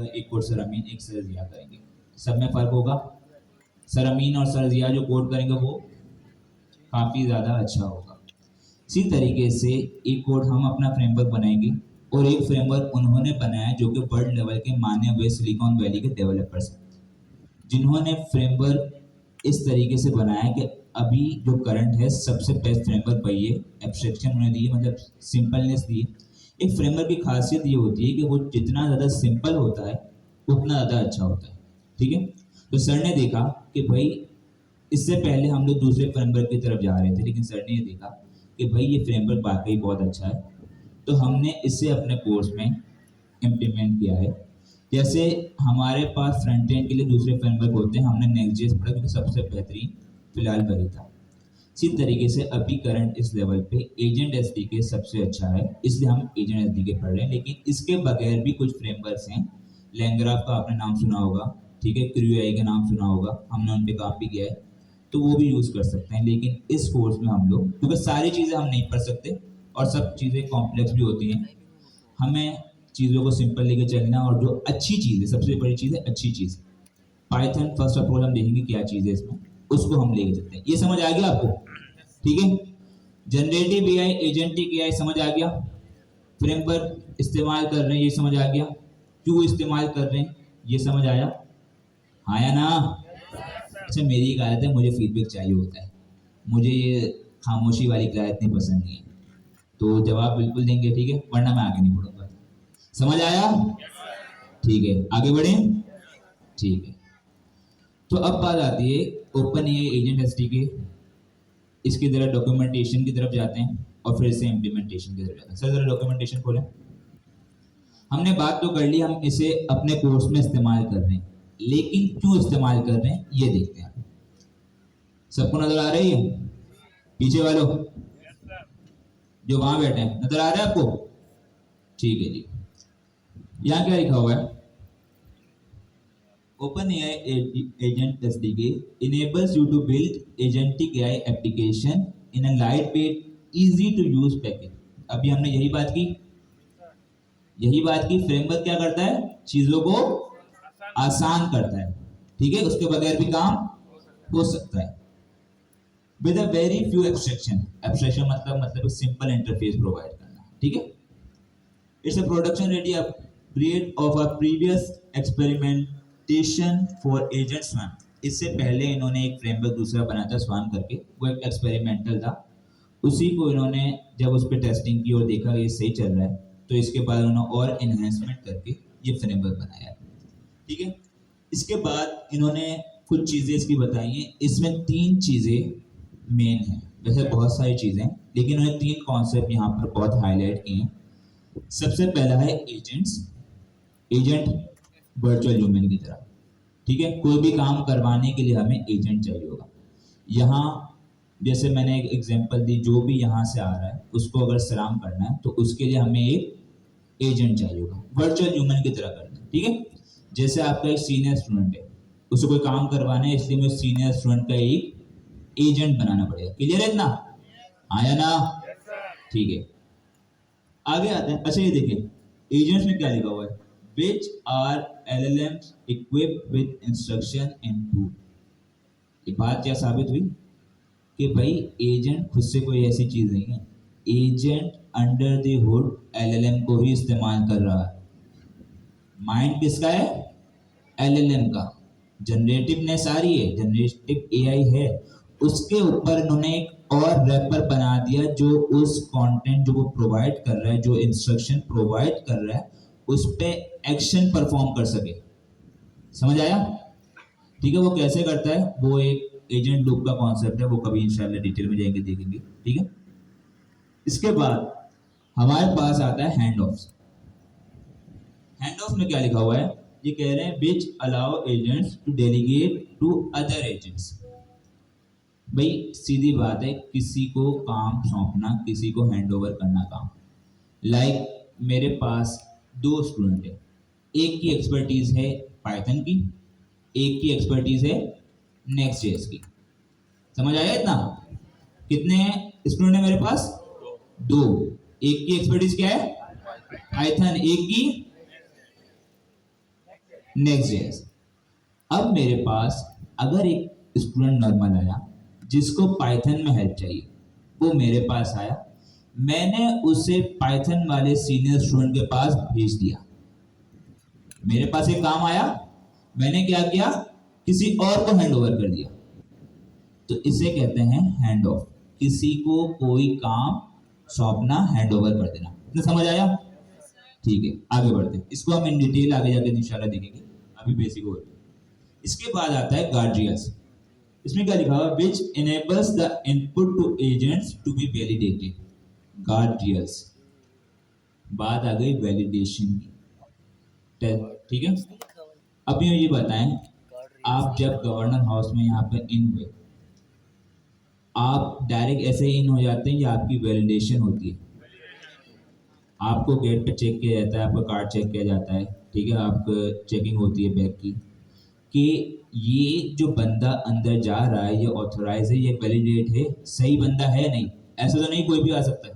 एक code sir अमीन, एक sir जिया करेंगे। सब में फर्क होगा। सर अमीन और सर जिया जो कोड करेंगे वो काफी ज्यादा अच्छा होगा। इसी तरीके से एक कोड हम अपना फ्रेमवर्क बनाएंगे और एक फ्रेमवर्क उन्होंने बनाया जो कि वर्ल्ड लेवल के माने हुए सिलिकॉन वैली के डेवलपर्स हैं, जिन्होंने फ्रेमवर्क इस तरीके से बनाया कि अभी जो करंट है सबसे बेस्ट फ्रेमवर्क वही है। एब्स्ट्रैक्शन उन्होंने दी है, मतलब सिंपलनेस दी है। एक फ्रेमवर्क की खासियत ये होती है कि वो जितना ज़्यादा सिंपल होता है उतना ज़्यादा अच्छा होता है। ठीक है, तो सर ने देखा कि भाई इससे पहले हम लोग दूसरे फ्रेमवर्क की तरफ जा रहे थे, लेकिन सर ने ये देखा कि भाई ये फ्रेमवर्क वाकई बहुत अच्छा है, तो हमने इसे अपने कोर्स में इम्प्लीमेंट किया है। जैसे हमारे पास फ्रंट एंड के लिए दूसरे फ्रेमवर्क होते हैं, हमने नेक्स्ट.जेएस पढ़ा क्योंकि सबसे बेहतरीन फिलहाल वही था। इसी तरीके से अभी करंट इस लेवल पे एजेंट एसडीके सबसे अच्छा है, इसलिए हम एजेंट एसडीके पढ़ रहे हैं। लेकिन इसके बगैर भी कुछ फ्रेमवर्क्स हैं। लैंग्राफ का आपने नाम सुना होगा, ठीक है, क्रूएआई का नाम सुना होगा, हमने उन पे काम भी किया है, तो वो भी यूज कर सकते हैं। लेकिन इस कोर्स में हम लोग, क्योंकि सारी चीजें हम नहीं पढ़ सकते और सब चीजें कॉम्प्लेक्स भी होती हैं, हमें चीजों को सिंपल लेके चलना, और जो अच्छी चीज है, सबसे बड़ी चीज है अच्छी चीज, पाइथन फर्स्ट ऑफ ऑल हम देखेंगे क्या चीज है इसमें, उसको हम लेके चलते हैं। ये समझ आ गया आपको? ठीक है, जनरेटिव एआई, एजेंटिक एआई समझ आ गया, फ्रेमवर्क इस्तेमाल कर रहे हैं ये समझ आ गया, क्यों इस्तेमाल कर रहे हैं ये समझ आया, आया ना? अच्छा, मेरी एक आदत है, मुझे फीडबैक चाहिए होता है, मुझे ये खामोशी वाली क्लास इतनी पसंद नहीं है, तो जवाब बिल्कुल देंगे, ठीक है, वरना मैं आगे नहीं बढ़ूंगा। समझ आया? ठीक है, आगे बढ़े। ठीक है, तो अब बात आती है ओपन एआई एजेंट एसडीके, इसकी तरफ डॉक्यूमेंटेशन की तरफ जाते हैं और फिर से इम्प्लीमेंटेशन की तरफ जाते हैं। सर जरा डॉक्यूमेंटेशन खोलें। हमने बात तो कर ली, हम इसे अपने कोर्स में इस्तेमाल कर रहे हैं, लेकिन क्यों इस्तेमाल कर रहे हैं ये देखते हैं। सबको नजर आ रही है? पीछे वालों जो वहां बैठे हैं, नजर आ रहा है आपको? ठीक है जी, यहाँ क्या लिखा हुआ है? OpenAI Agent SDK enables you to build agentic AI application in a lightweight, easy to use package। अभी हमने यही बात की, फ्रेमवर्क क्या करता है? चीजों को आसान करता है, ठीक है, उसके बगैर भी काम हो सकता है। With a very few abstraction, मतलब सिंपल इंटरफेस प्रोवाइड करना, ठीक है। It's a production ready upgrade of a previous experimentation for agent swarm. इससे पहले इन्होंने एक फ्रेमवर्क दूसरा बनाया था स्वान करके, वो एक एक्सपेरिमेंटल था, उसी को इन्होंने जब उस पर टेस्टिंग की और देखा ये सही चल रहा है, तो इसके बाद उन्होंने और इन्हेंसमेंट करके ये फ्रेमवर्क बनाया, ठीक है। इसके बाद इन्होंने कुछ चीजें इसकी बताई हैं, इसमें 3 चीजें मेन है, वैसे बहुत सारी चीजें, लेकिन उन्होंने 3 कॉन्सेप्ट यहाँ पर बहुत हाईलाइट किए हैं। सबसे पहला है एजेंट्स, एजेंट वर्चुअल ह्यूमन की तरह, ठीक है, कोई भी काम करवाने के लिए हमें एजेंट चाहिए होगा। यहाँ जैसे मैंने एक एग्जांपल दी, जो भी यहाँ से आ रहा है उसको अगर सलाम करना है तो उसके लिए हमें एक एजेंट चाहिए होगा, वर्चुअल ह्यूमन की तरह करना है, ठीक है। जैसे आपका एक सीनियर स्टूडेंट है, उसको कोई काम करवाना है, इसलिए मैं सीनियर स्टूडेंट का एक एजेंट बनाना पड़ेगा। क्लियर है इतना? आया ना? ठीक है, आगे आते हैं। अच्छा ये देखें, एजेंट्स में क्या लिखा हुआ है? Which are LLMs equipped with instruction and tool। ये बात क्या साबित हुई कि भाई एजेंट खुद से कोई ऐसी चीज नहीं है, agent under the hood LLM को ही इस्तेमाल कर रहा है। माइंड किसका है? LLM का। जनरेटिवनेस आ रही है, जनरेटिव AI है, उसके ऊपर इन्होंने एक और रैपर बना दिया जो उस कंटेंट जो वो प्रोवाइड कर रहा है, जो इंस्ट्रक्शन प्रोवाइड कर रहा है, उस पे एक्शन परफॉर्म कर सके। समझ आया? ठीक है, वो कैसे करता है, वो एक एजेंट लूप का कॉन्सेप्ट है, वो कभी इंशाल्लाह डिटेल में जाएंगे देखेंगे, ठीक है। इसके बाद हमारे पास आता है हैंड ऑफ। हैंड ऑफ में क्या लिखा हुआ है? ये कह रहे हैं which allow agents to delegate to other agents. भाई सीधी बात है, किसी को काम सौंपना, किसी को हैंड ओवर करना काम। लाइक मेरे पास 2 स्टूडेंट है, एक की एक्सपर्टीज है पाइथन की, एक की एक्सपर्टीज है नेक्स्ट.जेएस की। समझ आया इतना? कितने स्टूडेंट है मेरे पास? 2। एक की एक्सपर्टीज क्या है? पाइथन, एक की नेक्स्ट जेएस। अब मेरे पास अगर एक स्टूडेंट नॉर्मल आया जिसको पाइथन में हेल्प चाहिए, वो मेरे पास आया, मैंने उसे पाइथन वाले सीनियर स्टूडेंट के पास भेज दिया। मेरे पास एक काम आया, मैंने क्या किया, किसी और को हैंड ओवर कर दिया, तो इसे कहते हैं हैंड ऑफ। किसी को कोई काम सौंपना, हैंड ओवर कर देना। इतना समझ आया? ठीक है, आगे बढ़ते हैं। इसको हम इन डिटेल आगे जाके इंशाल्लाह देखेंगे, अभी बेसिक हो। इसके बाद आता है गार्डियंस। इसमें क्या लिखा हुआ, which enables the input to agents to be validated. Guardians, बात आ गई वैलिडेशन की। ठीक है, अभी ये बताएं, आप जब गवर्नर हाउस में यहाँ पे इन हुए, आप डायरेक्ट ऐसे ही इन हो जाते हैं या आपकी वैलिडेशन होती है? आपको गेट पे चेक किया जाता है, आपका कार्ड चेक किया जाता है, ठीक है, आपका चेकिंग होती है बैग की, कि ये जो बंदा अंदर जा रहा है ये ऑथोराइज है, ये वैलिडेट है, सही बंदा है नहीं, ऐसा तो नहीं कोई भी आ सकता है।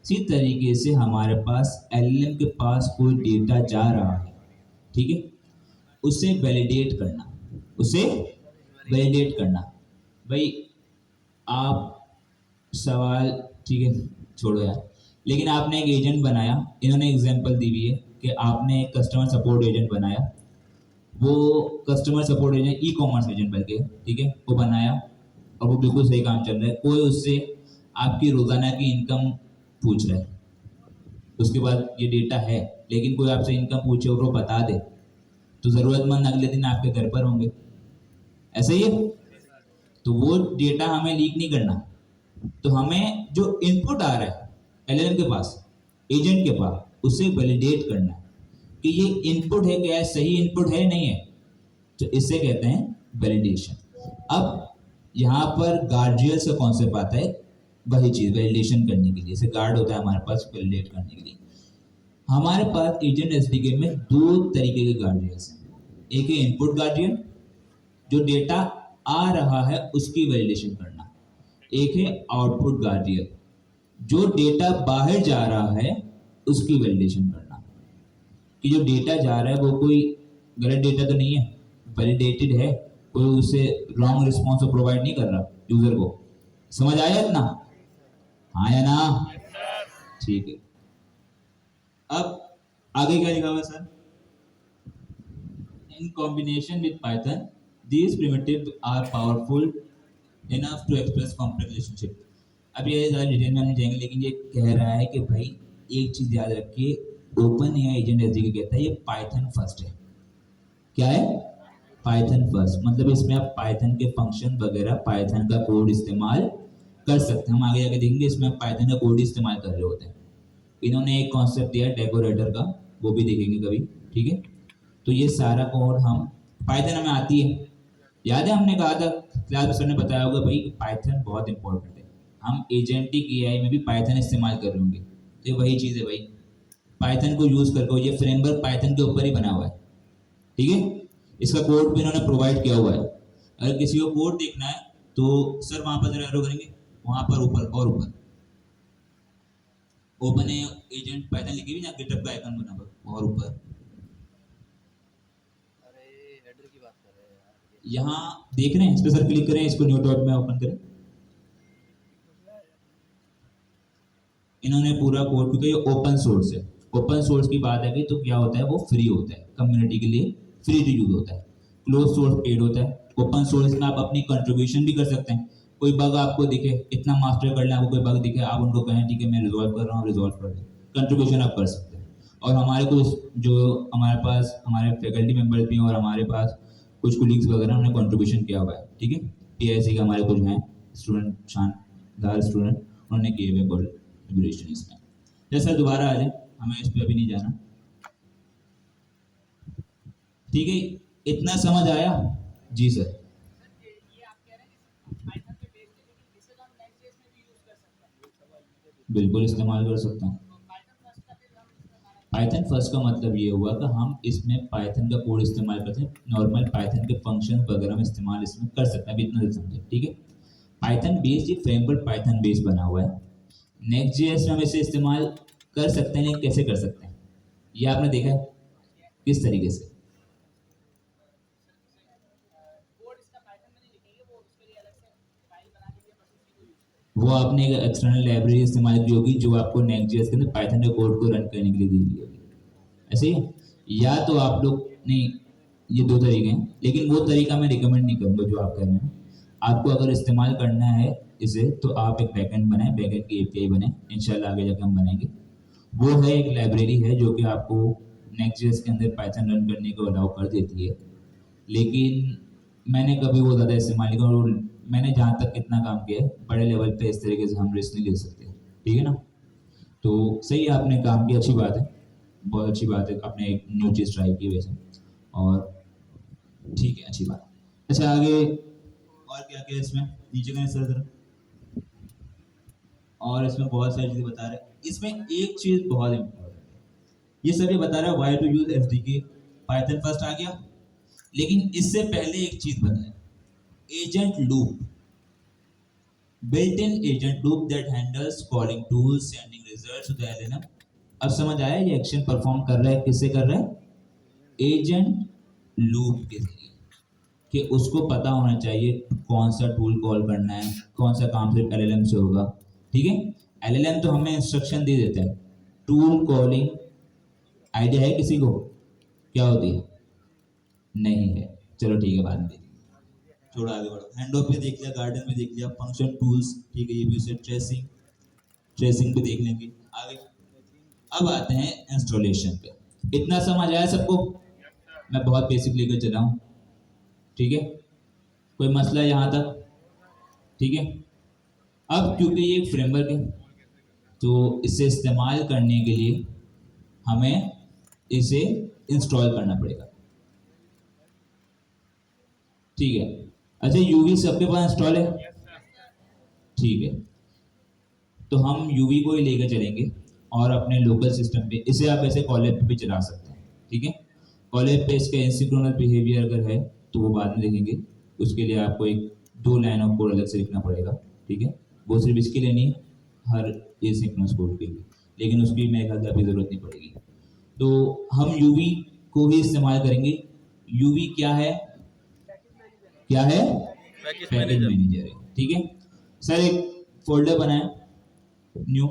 इसी तरीके से हमारे पास एलएलएम के पास कोई डेटा जा रहा है, ठीक है, उसे वैलिडेट करना, उसे वैलिडेट करना। भाई आप सवाल, ठीक है छोड़ो यार, लेकिन आपने एक एजेंट बनाया, इन्होंने एग्जांपल दी हुई है कि आपने एक कस्टमर सपोर्ट एजेंट बनाया, वो customer support agent e commerce agent बल्कि, ठीक है, वो बनाया और वो बिल्कुल सही काम चल रहा है। कोई उससे आपकी रोजाना की इनकम पूछ रहा है, उसके बाद ये डेटा है, लेकिन कोई आपसे इनकम पूछे और वो बता दे, तो जरूरतमंद अगले दिन आपके घर पर होंगे, ऐसा ही है। तो वो डेटा हमें लीक नहीं करना, तो हमें जो इनपुट आ रहा है एलएलएम के पास, एजेंट के पास, उसे वैलिडेट करना है कि ये इनपुट है, क्या है, सही इनपुट है नहीं है, तो इसे कहते हैं वैलिडेशन। अब यहाँ पर गार्जियस का कॉन्सेप्ट आता है, वही चीज वैलिडेशन करने के लिए, जैसे गार्ड होता है हमारे पास वैलिडेट करने के लिए। हमारे पास एजेंट एसडीके में दो तरीके के गार्जियंस हैं। एक है इनपुट गार्जियन, जो डेटा आ रहा है उसकी वैलिडेशन करना। एक है आउटपुट गार्डियन, जो डेटा बाहर जा रहा है उसकी वैलिडेशन करना, कि जो डेटा जा रहा है वो कोई गलत डेटा तो नहीं है, वैलिडेटेड है, कोई उसे रॉन्ग रिस्पॉन्स प्रोवाइड नहीं कर रहा यूजर को। समझ आया इतना? हाँ या ना? ठीक है, अब आगे क्या लिखा हुआ sir, in combination with Python these primitives are powerful enough to express complex relationship। अब ये ज़्यादा डिटेल में हम नहीं जाएंगे, लेकिन ये कह रहा है कि भाई एक चीज याद रखिए, ओपन एआई एजेंट एसडीके कहता है ये पाइथन फर्स्ट है। क्या है? पाइथन फर्स्ट, मतलब इसमें आप पाइथन के फंक्शन वगैरह, पाइथन का कोड इस्तेमाल कर सकते हैं। हम आगे जाके देखेंगे इसमें आप पाइथन का कोड इस्तेमाल कर रहे होते हैं। इन्होंने एक कॉन्सेप्ट दिया डेकोरेटर का, वो भी देखेंगे कभी, ठीक है। तो ये सारा कोड हम, पाइथन हमें आती है, याद है हमने कहा था क्लास में, सर ने बताया होगा भाई पाइथन बहुत इंपॉर्टेंट है, हम एजेंटिक एआई में भी पाइथन इस्तेमाल कर रहे होंगे, तो ये वही चीज़ है भाई, पाइथन को यूज करके, ये फ्रेमवर्क पाइथन के ऊपर ही बना हुआ है, ठीक है, इसका कोड भी इन्होंने प्रोवाइड किया हुआ है। अगर किसी को कोड देखना है तो सर वहां पर जरा एरो करेंगे, वहां पर ऊपर और ऊपर ओपन एजेंट पाइथन लिखी हुई ना, गिटहब का आइकन बना हुआ और ऊपर, यहाँ देख रहे हैं, इस पर सर क्लिक करें, इसको न्यू डॉट में ओपन करें, इन्होंने पूरा कोड, क्योंकि ये ओपन सोर्स है, ओपन सोर्स की बात है तो क्या होता है, वो फ्री होता है, कम्युनिटी के लिए फ्री टू यूज होता है। क्लोज सोर्स पेड होता है। ओपन सोर्स में आप अपनी कंट्रीब्यूशन भी कर सकते हैं। कोई बग आपको दिखे, इतना मास्टर कर लें, आपको कोई बग दिखे, आप उनको कहें ठीक है मैं रिजॉल्व कर रहा हूँ, रिजॉल्व कर दें, कंट्रीब्यूशन आप कर सकते हैं। और हमारे कुछ जो हमारे पास हमारे फैकल्टी मेंबर्स भी हैं और हमारे पास कुछ कोलीग्स वगैरह उन्होंने कंट्रीब्यूशन किया हुआ है, ठीक है। पीआईसी का हमारे कुछ हैं स्टूडेंट, शानदार स्टूडेंट, उन्होंने किए हुए कंट्रीब्यूशन इसमें। जैसा दोबारा आ जाए, हमें इस पर अभी नहीं जाना, ठीक है। इतना समझ आया? जी सर। बिल्कुल इस्तेमाल कर सकता हूँ। पाइथन फर्स्ट का मतलब ये हुआ कि हम इसमें पाइथन का कोड इस्तेमाल करते हैं, नॉर्मल पाइथन के फंक्शन वगैरह में इस्तेमाल इसमें कर सकते हैं, अभी इतना समझे, ठीक है। पाइथन बेस्ड, ये फ्रेमवर्क पाइथन बेस्ड बना हुआ है। नेक्स्ट जेएस में हम इसे इस्तेमाल कर सकते हैं, लेकिन कैसे कर सकते हैं ये आपने देखा है किस तरीके से, वो आपने एक एक्सटर्नल लाइब्रेरी इस्तेमाल की होगी जो आपको नेक्स्ट.जेएस के अंदर पाइथन के कोड को रन करने के लिए दी गई होगी, ऐसे ही। या तो आप लोग नहीं, ये दो तरीके हैं, लेकिन वो तरीका मैं रिकमेंड नहीं करूंगा जो आप कर रहे हैं। आपको अगर इस्तेमाल करना है इसे तो आप एक बैकएंड बनाएं, बैकएंड की एपीआई बनाएं, इंशाल्लाह आगे जाके हम बनाएंगे। वो है एक लाइब्रेरी है जो कि आपको नेक्स्ट.जेएस के अंदर पाइथन रन करने को अलाउ कर देती है, लेकिन मैंने कभी वो ज़्यादा इस्तेमाल नहीं किया, और मैंने जहाँ तक कितना काम किया है बड़े लेवल पे इस तरीके से हम रिस्क नहीं ले सकते, ठीक है ना। तो सही है, आपने काम किया, अच्छी बात है, बहुत अच्छी बात है, आपने एक न्यू चीज़ ट्राई की वैसे, और ठीक है, अच्छी बात। अच्छा आगे और क्या क्या इसमें, नीचे का सर जरा, और इसमें बहुत सारी चीज़ें बता रहे हैं। इसमें एक चीज़ बहुत इम्पोर्टेंट है, ये सभी बता रहा है why to use SDK, Python first आ गया, लेकिन इससे पहले एक चीज़ बताया, agent loop, built-in agent loop that handles calling tools, sending results to the LLM। अब समझ आया ये एक्शन परफॉर्म कर रहा है, किससे कर रहा है, एजेंट लूप के जरिए, कि उसको पता होना चाहिए कौन सा टूल कॉल करना है, कौन सा काम सिर्फ एलएलएम से होगा, ठीक है। एलएलएम तो हमें इंस्ट्रक्शन दे देता है, टूल कॉलिंग आइडिया है किसी को क्या होती है, नहीं है, चलो ठीक है, बाद में थोड़ा आगे बढ़ो। हैंड ऑफ पे देख लिया, गार्डन में देख लिया, फंक्शन टूल्स, ठीक है, ये भी उसे ट्रेसिंग, ट्रेसिंग पे देख लेंगे आगे। अब आते हैं इंस्टॉलेशन पे, इतना समझ आया सबको, मैं बहुत बेसिक लेकर चला हूँ, ठीक है, कोई मसला है यहाँ तक, ठीक है। अब क्योंकि ये एक फ्रेमवर्क है तो इसे इस्तेमाल करने के लिए हमें इसे इंस्टॉल करना पड़ेगा, ठीक है। अच्छा यूवी सबके पास इंस्टॉल है, ठीक है, तो हम यूवी को ही लेकर चलेंगे और अपने लोकल सिस्टम पे इसे आप ऐसे कॉलेज पे भी चला सकते हैं, ठीक है। कॉलेज पे इसका एसिंक्रोनस बिहेवियर अगर है तो वो बाद में देखेंगे, उसके लिए आपको एक 2 लाइन ऑफ कोड अलग से लिखना पड़ेगा, ठीक है, वो सिर्फ इसके लिए नहीं, हर एसिंक्रोनस कोड के लिए, लेकिन उसकी मेरे ख्याल से अभी जरूरत नहीं पड़ेगी। तो हम यूवी को ही इस्तेमाल करेंगे। यूवी क्या है, क्या है, पैकेज मैनेजर है, ठीक है। सर एक फोल्डर बनाए न्यू,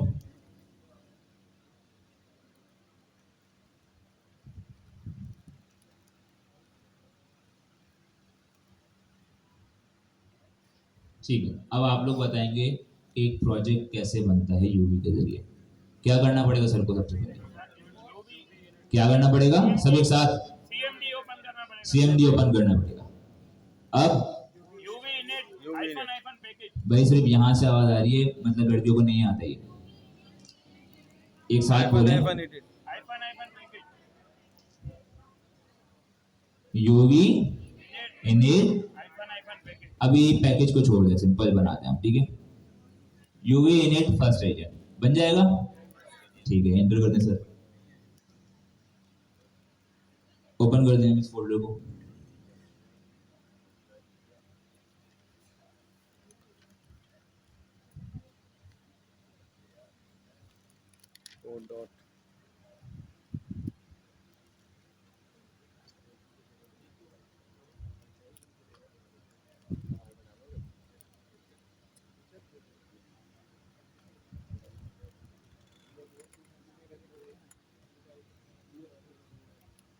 ठीक है। अब आप लोग बताएंगे एक प्रोजेक्ट कैसे बनता है यूवी के जरिए, क्या करना पड़ेगा सर को सबसे पहले, क्या करना पड़ेगा, सब एक साथ, सीएमडी ओपन करना पड़ेगा। अब भाई सिर्फ यहाँ से आवाज आ रही है, मतलब लड़कियों को नहीं आता ये, एक साथ बोले, यूवी इनिट, अभी पैकेज को छोड़ दे, सिंपल बनाते हैं हम, ठीक है, यूवी इनिट फर्स्ट एजेंट बन जाएगा, ठीक है, एंटर करते हैं सर, ओपन कर दें इस फोल्डर को, डॉट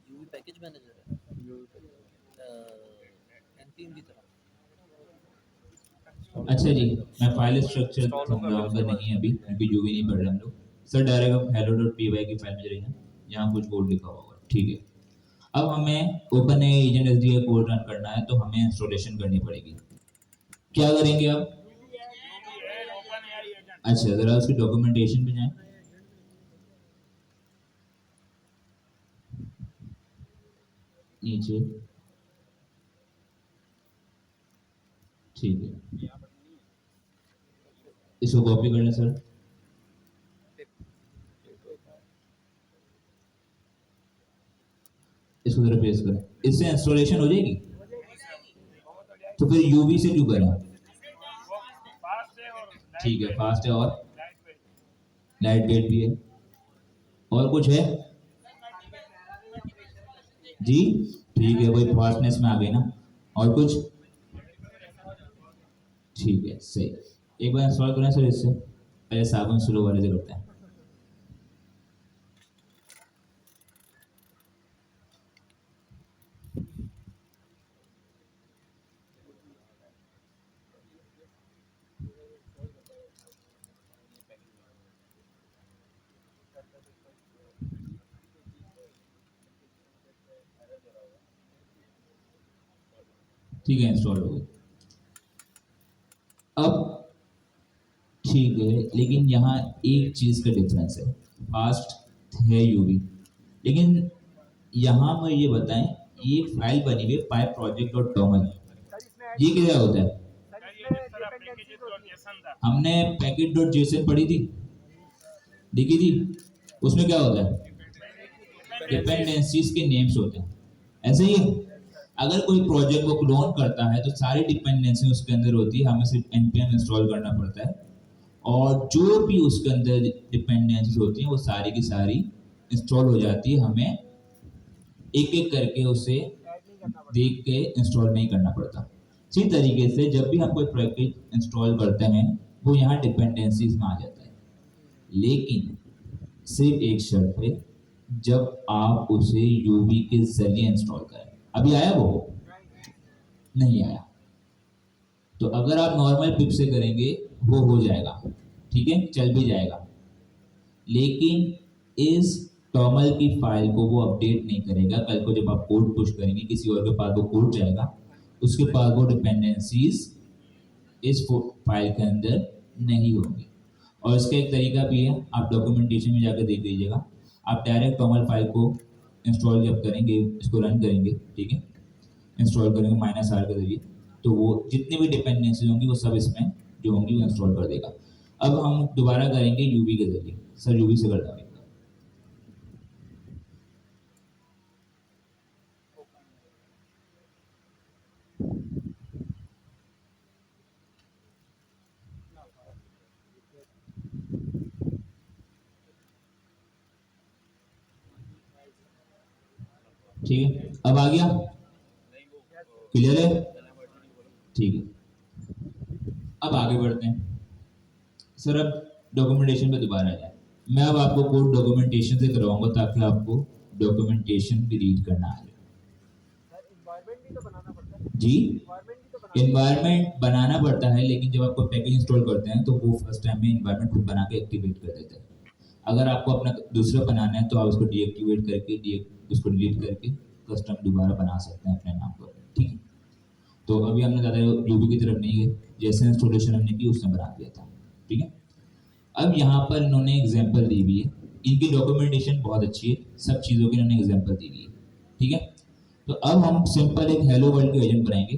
यूवी पैकेज मैनेजर है एनपीएम की तरह। अच्छा जी, मैं फाइल स्ट्रक्चर समझाऊंगा नहीं अभी क्योंकि यूवी नहीं पढ़ रहे हम लोग, सर डायरेक्ट हम hello.py की फाइल में चलेंगे, यहाँ कुछ कोड लिखा हुआ होगा, ठीक है। अब हमें open agent SDK code run करना है तो हमें इंस्टॉलेशन करनी पड़ेगी, क्या करेंगे अब, अच्छा जरा उसकी डॉक्यूमेंटेशन पे जाएं, नीचे, ठीक है, इसको कॉपी कर लें सर, इसको जरा पेस्ट करें, इससे इंस्टॉलेशन हो जाएगी, तो फिर यूवी से क्यों करें, ठीक है, फास्ट है और लाइट वेट भी है, और कुछ है जी, ठीक है, वही फास्टनेस में आ गई ना, और कुछ, ठीक है, सही, एक बार इंस्टॉल करें सर, इससे पहले साबुन स्लो वाले से करते हैं। ठीक है, इंस्टॉल हो गई। अब ठीक है, लेकिन यहाँ एक चीज का डिफरेंस है, फास्ट है यूवी, लेकिन यहाँ पर ये बताएं, ये फाइल बनी हुई है पाइप प्रोजेक्ट डॉट डॉमल, ये क्या होता है? हमने पैकेट डॉट जेसन पढ़ी थी, देखी थी, उसमें क्या होता है? डिपेंडेंसीज के नेम्स होते हैं, ऐसे ही है। अगर कोई प्रोजेक्ट को क्लोन करता है तो सारी डिपेंडेंसी उसके अंदर होती है, हमें सिर्फ npm इंस्टॉल करना पड़ता है, और जो भी उसके अंदर डिपेंडेंसीज होती हैं वो सारी की सारी इंस्टॉल हो जाती है, हमें एक एक करके उसे देख के इंस्टॉल नहीं करना पड़ता। इसी तरीके से जब भी हम कोई पैकेज इंस्टॉल करते हैं वो यहाँ डिपेंडेंसीज में आ जाता है, लेकिन सिर्फ एक शर्त है, जब आप उसे यूवी के जरिए इंस्टॉल करें। अभी आया वो? नहीं आया। तो अगर आप नॉर्मल पिप से करेंगे वो हो जाएगा, ठीक है, चल भी जाएगा, लेकिन इस टॉमल की फाइल को वो अपडेट नहीं करेगा। कल को जब आप कोड पुश करेंगे किसी और के पास वो कोड जाएगा, उसके पास वो डिपेंडेंसीज इस फाइल के अंदर नहीं होंगी। और इसका एक तरीका भी है, आप डॉक्यूमेंटेशन में जाकर देख लीजिएगा, आप डायरेक्ट टॉमल फाइल को इंस्टॉल जब करेंगे, इसको रन करेंगे, ठीक है, इंस्टॉल करेंगे -r के जरिए, तो वो जितनी भी डिपेंडेंसी होंगी वो सब इसमें जो होंगी वो इंस्टॉल कर देगा। अब हम दोबारा करेंगे यूवी के जरिए। सर यूवी से कर देंगे। ठीक है, अब आ गया, क्लियर है? ठीक है, अब आगे बढ़ते हैं। सर अब डॉक्यूमेंटेशन पे दोबारा जाए, मैं अब आपको कोड डॉक्यूमेंटेशन से करवाऊंगा ताकि आपको डॉक्यूमेंटेशन भी रीड करना आ जाए। जी, इन्वायरमेंट बनाना पड़ता है, लेकिन जब आपको पैकेज इंस्टॉल करते हैं तो वो फर्स्ट टाइम में इन्वायरमेंट खुद बना के एक्टिवेट कर देते हैं। अगर आपको अपना दूसरा बनाना है तो आप उसको डीएक्टिवेट करके उसको डिलीट करके कस्टम दोबारा बना सकते हैं अपने नाम पर, ठीक है। तो अभी हमने ज़्यादा यूबी की तरफ नहीं गए, जैसे इंस्टॉलेशन हमने की उसने बना दिया था, ठीक है। अब यहाँ पर इन्होंने एग्जाम्पल दी हुई है, इनकी डॉक्यूमेंटेशन बहुत अच्छी है, सब चीज़ों की इन्होंने एग्जाम्पल दी हुई है, ठीक है। तो अब हम सिंपल एक हेलो वर्ल्ड का एजेंट बनाएंगे,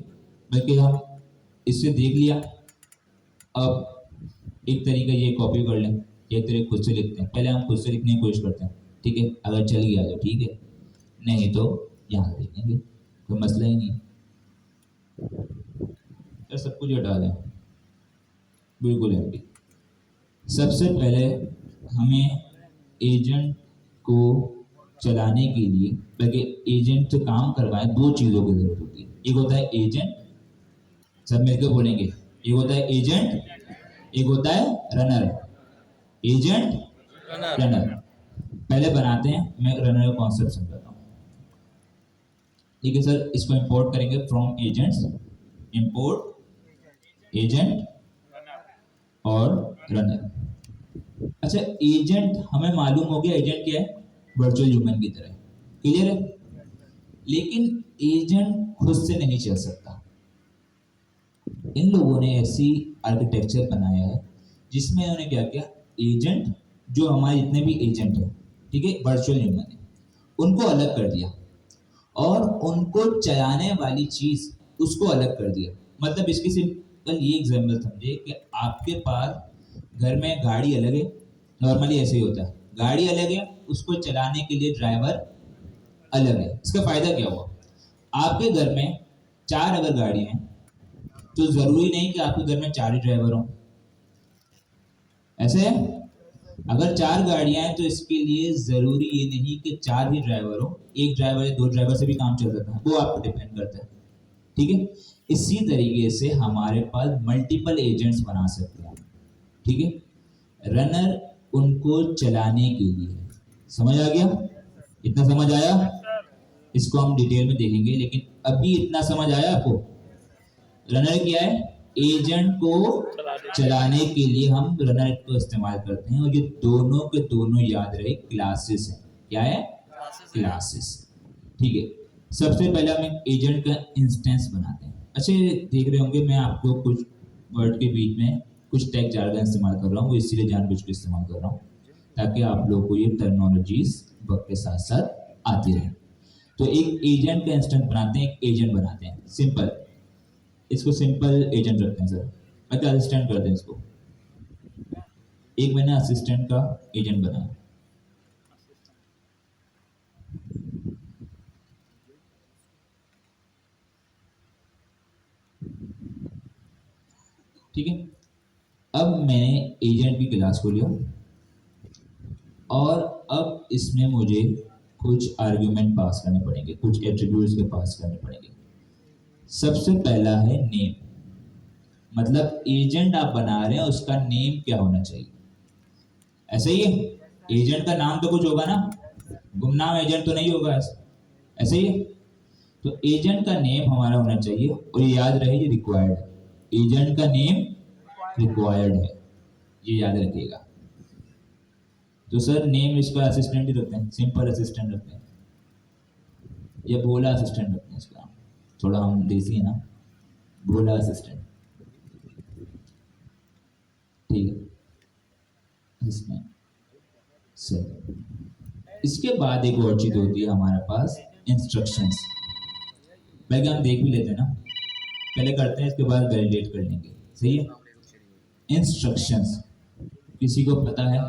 बल्कि हम इससे देख लिया। अब एक तरीका ये कॉपी कर लें, एक तरीके खुद से लिखते हैं, पहले हम खुद से लिखने की कोशिश करते हैं, ठीक है, अगर चल गया तो ठीक है, नहीं तो यहाँ से लिखेंगे, कोई मसला ही नहीं। तो सब कुछ हटा दें, बिल्कुल एम्प्टी। सबसे पहले हमें एजेंट को चलाने के लिए, बल्कि एजेंट से काम करवाएं, दो चीज़ों की जरूरत होती है। एक होता है एजेंट, सब मिलकर बोलेंगे, एक होता है एजेंट, एक होता है रनर। Agent, runner. पहले बनाते हैं, मैं रनर का कॉन्सेप्ट समझाता हूँ, ठीक है सर। इसको इंपोर्ट करेंगे फ्रॉम एजेंट्स, इंपोर्ट एजेंट और रनर। अच्छा, एजेंट हमें मालूम हो गया, एजेंट क्या है? वर्चुअल ह्यूमन की तरह, क्लियर है। लेकिन एजेंट खुद से नहीं चल सकता। इन लोगों ने ऐसी आर्किटेक्चर बनाया है जिसमें उन्होंने क्या किया, एजेंट जो हमारे जितने भी एजेंट हैं, ठीक है, वर्चुअल ह्यूमन है, उनको अलग कर दिया और उनको चलाने वाली चीज उसको अलग कर दिया। मतलब इसकी सिंपल ये एग्जाम्पल समझे कि आपके पास घर में गाड़ी अलग है, नॉर्मली ऐसे ही होता है, गाड़ी अलग है, उसको चलाने के लिए ड्राइवर अलग है। इसका फायदा क्या हुआ, आपके घर में 4 अगर गाड़ियां हैं तो जरूरी नहीं कि आपके घर में 4 ही ड्राइवर हों, ऐसे है। अगर 4 गाड़ियां हैं तो इसके लिए जरूरी ये नहीं कि 4 ही ड्राइवर हो, एक ड्राइवर या 2 ड्राइवर से भी काम चल सकता है, वो आपको डिपेंड करता है, ठीक है। इसी तरीके से हमारे पास मल्टीपल एजेंट्स बना सकते हैं, ठीक है। रनर उनको चलाने के लिए, समझ आ गया? इतना समझ आया? इसको हम डिटेल में देखेंगे, लेकिन अभी इतना समझ आया आपको? रनर क्या है? एजेंट को चलाने के लिए हम रनर को इस्तेमाल करते हैं, और ये दोनों के दोनों याद रहे क्लासेस है। क्या है? क्लासेस, ठीक है। सबसे पहले हम एक एजेंट का इंस्टेंस बनाते हैं। अच्छा, देख रहे होंगे मैं आपको कुछ वर्ड के बीच में कुछ टैग जार्गन इस्तेमाल कर रहा हूँ, वो इसीलिए जानबूझ के इस्तेमाल कर रहा हूँ ताकि आप लोगों को ये टर्मिनोलॉजीज वक्त के साथ साथ आती रहे। तो एक एजेंट का इंस्टेंस बनाते हैं, एक एजेंट बनाते हैं सिंपल, इसको सिंपल एजेंट रखते हैं सर, अच्छा असिस्टेंट करते हैं इसको। एक मैंने असिस्टेंट का एजेंट बनाया, ठीक है। अब मैंने एजेंट की क्लास को लिया और अब इसमें मुझे कुछ आर्ग्यूमेंट पास करने पड़ेंगे, कुछ एट्रीब्यूट्स के पास करने पड़ेंगे। सबसे पहला है नेम, मतलब एजेंट आप बना रहे हैं उसका नेम क्या होना चाहिए, ऐसे ही है। एजेंट का नाम तो कुछ होगा ना, गुमनाम एजेंट तो नहीं होगा, ऐसे ही है। तो एजेंट का नेम हमारा होना चाहिए, और ये याद रहे ये रिक्वायर्ड है, एजेंट का नेम रिक्वायर्ड है, ये याद रखिएगा। तो सर नेम इसका असिस्टेंट ही रखते हैं, सिंपल असिस्टेंट रखते हैं, या भोला असिस्टेंट रखते हैं इसका, थोड़ा हम देसी है ना, भोला असिस्टेंट, ठीक है। इसमें सर इसके बाद एक और चीज होती है हमारे पास, इंस्ट्रक्शंस। पहले हम देख भी लेते हैं ना, पहले करते हैं, इसके बाद वैलिडेट कर लेंगे, सही है। इंस्ट्रक्शंस किसी को पता है?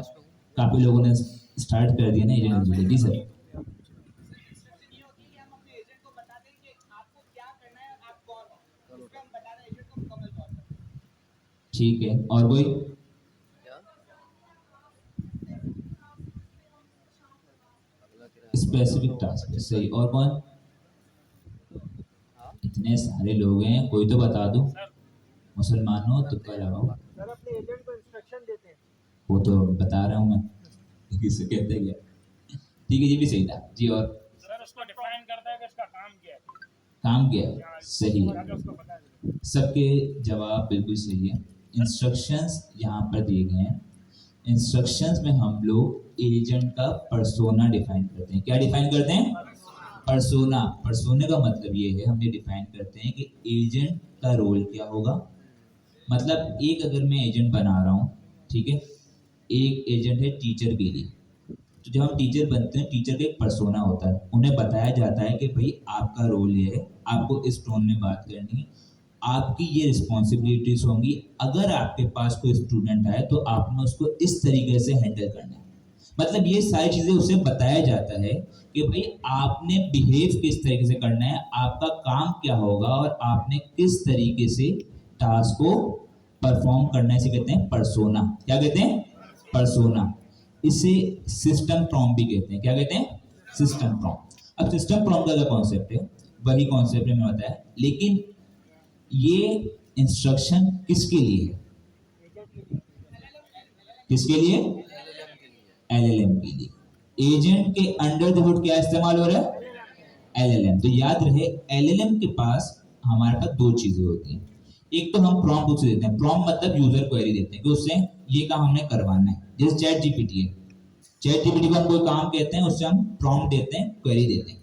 काफी लोगों ने स्टार्ट कर दिया ना एजेंट जी सर। ठीक है, और कोई? स्पेसिफिक टास्क, सही। और कौन? इतने सारे लोग हैं, कोई तो बता दो। मुसलमानों तुक्का लगाओ। सर अपने एजेंट को इंस्ट्रक्शन देते हैं। वो तो बता रहा हूँ मैं, किसे कहते हैं क्या। ठीक है, ये भी सही था जी। और सर उसको डिफाइन करता है कि इसका काम क्या है। काम क्या है, सही है। सबके जवाब बिल्कुल सही है। इंस्ट्रक्शंस यहाँ पर दिए गए हैं। इंस्ट्रक्शंस में हम लोग एजेंट का पर्सोना डिफाइन करते हैं। क्या डिफाइन करते हैं? पर्सोना। पर्सोने का मतलब ये है, हम ये डिफाइन करते हैं कि एजेंट का रोल क्या होगा। मतलब एक अगर मैं एजेंट बना रहा हूँ, ठीक है, एक एजेंट है टीचर के लिए, तो जब हम टीचर बनते हैं, टीचर का एक पर्सोना होता है, उन्हें बताया जाता है कि भाई आपका रोल ये है, आपको इस टोन में बात करनी है, आपकी ये रिस्पॉन्सिबिलिटीज होंगी, अगर आपके पास कोई स्टूडेंट आए तो आपने उसको इस तरीके से हैंडल करना है। मतलब ये सारी चीजें उसे बताया जाता है कि भाई आपने बिहेव किस तरीके से करना है, आपका काम क्या होगा, और आपने किस तरीके से टास्क को परफॉर्म करना है। इसे कहते हैं पर्सोना। क्या कहते हैं? पर्सोना। इसे सिस्टम प्रॉम्प्ट भी कहते हैं। क्या कहते हैं? System prompt. अब सिस्टम प्रॉम्प्ट का क्या कॉन्सेप्ट है, वही कॉन्सेप्ट है मैंने बताया, लेकिन ये इंस्ट्रक्शन किसके लिए है? किसके लिए? एलएलएम के लिए। एजेंट के अंडर द हुड क्या इस्तेमाल हो रहा है? एलएलएम। तो याद रहे, एलएलएम के पास हमारे पास दो चीजें होती हैं। एक तो हम प्रॉम्प्ट उसे देते हैं, प्रॉम्प्ट मतलब यूजर क्वेरी देते हैं कि उससे ये काम हमने करवाना है। जैसे चैट जीपीटी है, चैट जीपीटी को हम कोई काम कहते हैं, उससे हम प्रॉम्प्ट देते हैं, क्वेरी देते हैं।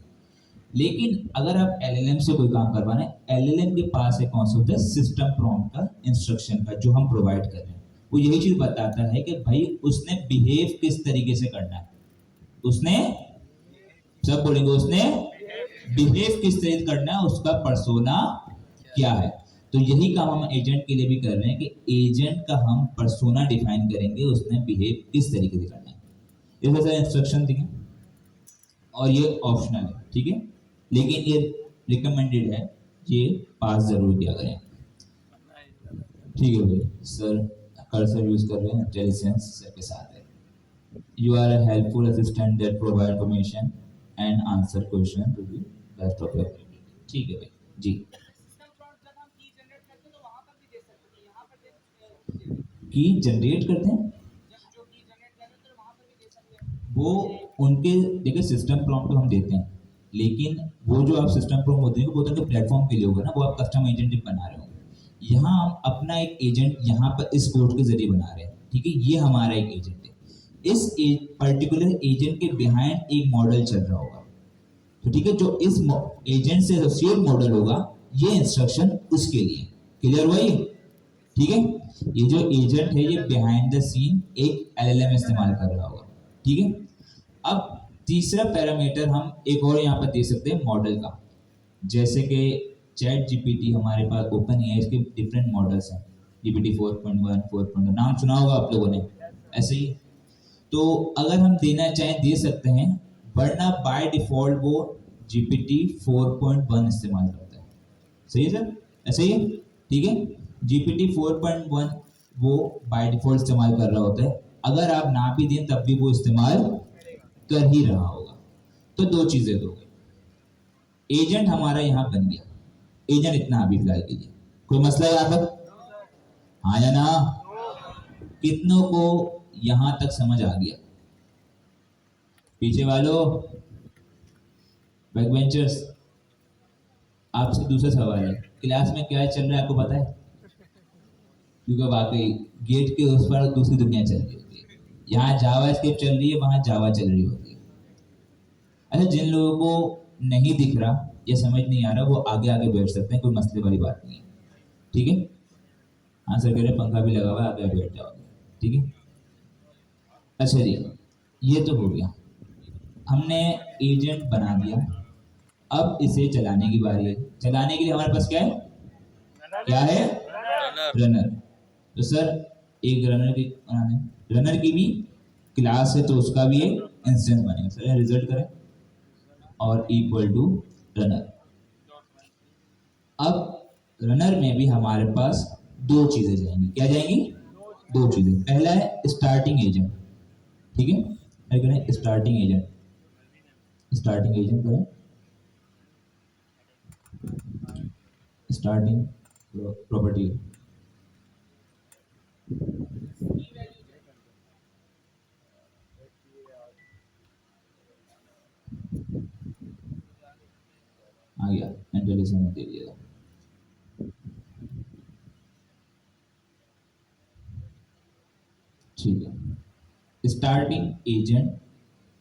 लेकिन अगर आप एलएलएम से कोई काम करवाना है, एलएलएम के पास एक कॉन्सेप्ट है सिस्टम प्रॉम्प्ट का, इंस्ट्रक्शन का, जो हम प्रोवाइड कर रहे हैं। वो यही चीज बताता है कि भाई उसने बिहेव किस तरीके से करना है, उसने, सब बोलेंगे, उसने बिहेव किस तरीके से करना है, उसका पर्सोना क्या है। तो यही काम हम एजेंट के लिए भी कर रहे हैं कि एजेंट का हम पर्सोना डिफाइन करेंगे, उसने बिहेव किस तरीके से करना है। इस वजह से इंस्ट्रक्शन देंगे, और ये ऑप्शनल है, ठीक है, लेकिन ये रिकमेंडेड है, ये पास जरूर किया करें। ठीक है भाई, सर कर्सर यूज कर रहे हैं, इंटेलिजेंस सर के साथ है। You are a helpful assistant that provide information and answer question to the best of your ability. ठीक है भाई जी। की जनरेट करते हैं, वो उनके देखिए सिस्टम प्रॉम्प्ट तो हम देते हैं, लेकिन वो जो आप सिस्टम प्रॉम्प्ट देंगे वो तो उनके प्लेटफॉर्म के लिए होगा ना, वो आप कस्टम एजेंट बना रहे होंगे। यहाँ हम अपना एक एजेंट यहाँ पर इस कोड के जरिए बना रहे हैं, ठीक है, ये हमारा एक एजेंट है। इस पर्टिकुलर एजेंट के बिहाइंड एक मॉडल चल रहा होगा, तो ठीक है, जो इस एजेंट से एसोसिएट मॉडल होगा ये इंस्ट्रक्शन उसके लिए। क्लियर हुआ ये? ठीक है, ये जो एजेंट है ये बिहाइंड द सीन एक एलएलएम इस्तेमाल कर रहा होगा, ठीक है। अब तीसरा पैरामीटर हम एक और यहाँ पर दे सकते हैं मॉडल का, जैसे कि चैट जीपीटी हमारे पास ओपन है, इसके डिफरेंट मॉडल्स हैं, जीपीटी 4.1 4.2 नाम सुना होगा आप लोगों ने, ऐसे ही। तो अगर हम देना चाहें दे सकते हैं, वरना बाय डिफॉल्ट वो जीपीटी 4.1 इस्तेमाल करता है। सही है सर, ऐसे ही है, ठीक है। जीपीटी 4.1 वो बाय डिफॉल्ट इस्तेमाल कर रहा होता है, अगर आप ना भी दें तब भी वो इस्तेमाल कर ही रहा होगा। तो दो चीजें दो गई, एजेंट हमारा यहाँ बन गया, एजेंट इतना अभी फिलहाल के लिए, कोई मसला यहाँ तक, हाँ या ना? कितनों को यहां तक समझ आ गया? पीछे वालों, बैक बेंचर्स, आपसे दूसरा सवाल है, क्लास में क्या चल रहा है आपको पता है? क्योंकि वाकई गेट के उस पर दूसरी दुनिया चल रही होती है, यहाँ जावा स्क्रिप्ट चल रही है, वहां जावा चल रही होती है। अच्छा, जिन लोगों को नहीं दिख रहा या समझ नहीं आ रहा वो आगे आगे बैठ सकते हैं, कोई मसले वाली बात नहीं है, ठीक है। हाँ सर कह रहे पंखा भी लगा हुआ है, आगे बैठ जाओगे, ठीक है। अच्छा जी, ये तो हो गया, हमने एजेंट बना दिया, अब इसे चलाने की बारी है। चलाने के लिए हमारे पास क्या है? क्या है? रनर। तो सर एक रनर की बनाने, रनर की भी क्लास है तो उसका भी एक इंस्टेंस बनेगा। सर रिजल्ट करें और इक्वल टू रनर। अब रनर में भी हमारे पास दो चीजें जाएंगी, क्या जाएंगी? दो चीजें। पहला है स्टार्टिंग एजेंट, ठीक है, करें स्टार्टिंग एजेंट, स्टार्टिंग एजेंट करें, स्टार्टिंग प्रॉपर्टी, आ गया, एंटरलेशन में दे दिया। ठीक है, स्टार्टिंग एजेंट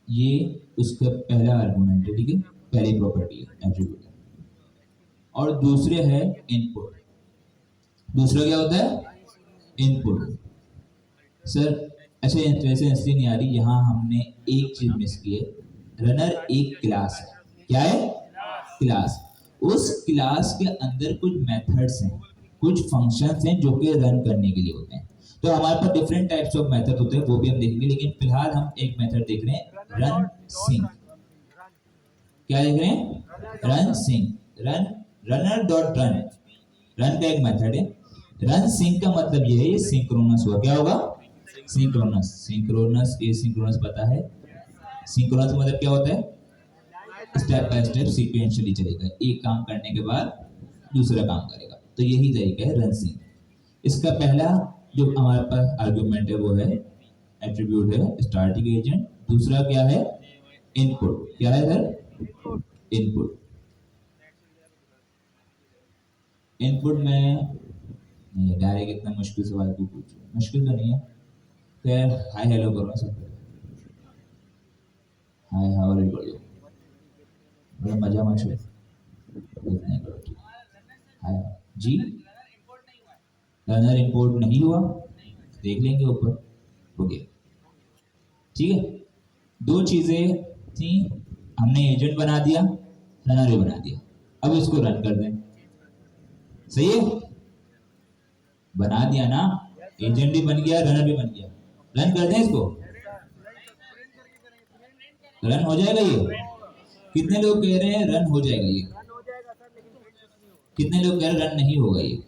ये उसका पहला आर्गुमेंट है, ठीक है, पहली प्रॉपर्टी है, एट्रीब्यूट है। और दूसरे है इनपुट। दूसरा क्या होता है? इनपुट। सर अच्छा वैसे इसलिए नहीं आ रही, यहाँ हमने एक चीज मिस की है, रनर एक क्लास है, क्या है? क्लास। उस क्लास के अंदर कुछ मेथड्स हैं, कुछ फंक्शंस हैं जो कि रन करने के लिए होते हैं। तो हमारे पास डिफरेंट टाइप्स ऑफ मेथड होते हैं, वो भी हम देखेंगे, लेकिन फिलहाल हम एक मेथड देख रहे हैं, रन सिंक। क्या देख रहे हैं? Run sync. Run, runner dot run, run का एक मेथड है। रन सिंक का मतलब ये है ये सिंक्रोनस हुआ, क्या होगा? सिंक्रोनस। सिंक्रोनस, ये सिंक्रोनस पता है, सिंक्रोनस मतलब क्या होता है? स्टेप बाय स्टेप सीक्वेंशियली चलेगा, एक काम करने के बाद दूसरा काम करेगा, तो यही तरीका है रन सिंक। इसका पहला जो हमारे पास आर्गुमेंट है वो है एट्रीब्यूट है स्टार्टिंग एजेंट। दूसरा क्या है? इनपुट। क्या है सर? इनपुट। इनपुट में नहीं डायरेक्ट इतना मुश्किल सवाल क्यों पूछो, मुश्किल तो नहीं है। खैर हाय हेलो करो ना सब, हाय हाउ आर यू करो, बड़ा मजा मचो इतना करो, ठीक हाय जी। रनर इंपोर्ट नहीं हुआ, देख लेंगे ऊपर, हो गया, ठीक है। दो चीजें थी, हमने एजेंट बना दिया, रनर भी बना दिया, अब इसको रन कर दें। सही है, बना दिया ना, एजेंट भी बन गया, रनर भी बन गया, रन कर दें इसको, रन हो जाएगा ये। कितने लोग कह रहे हैं रन हो जाएगा ये? कितने लोग कह रहे हैं रन नहीं होगा ये?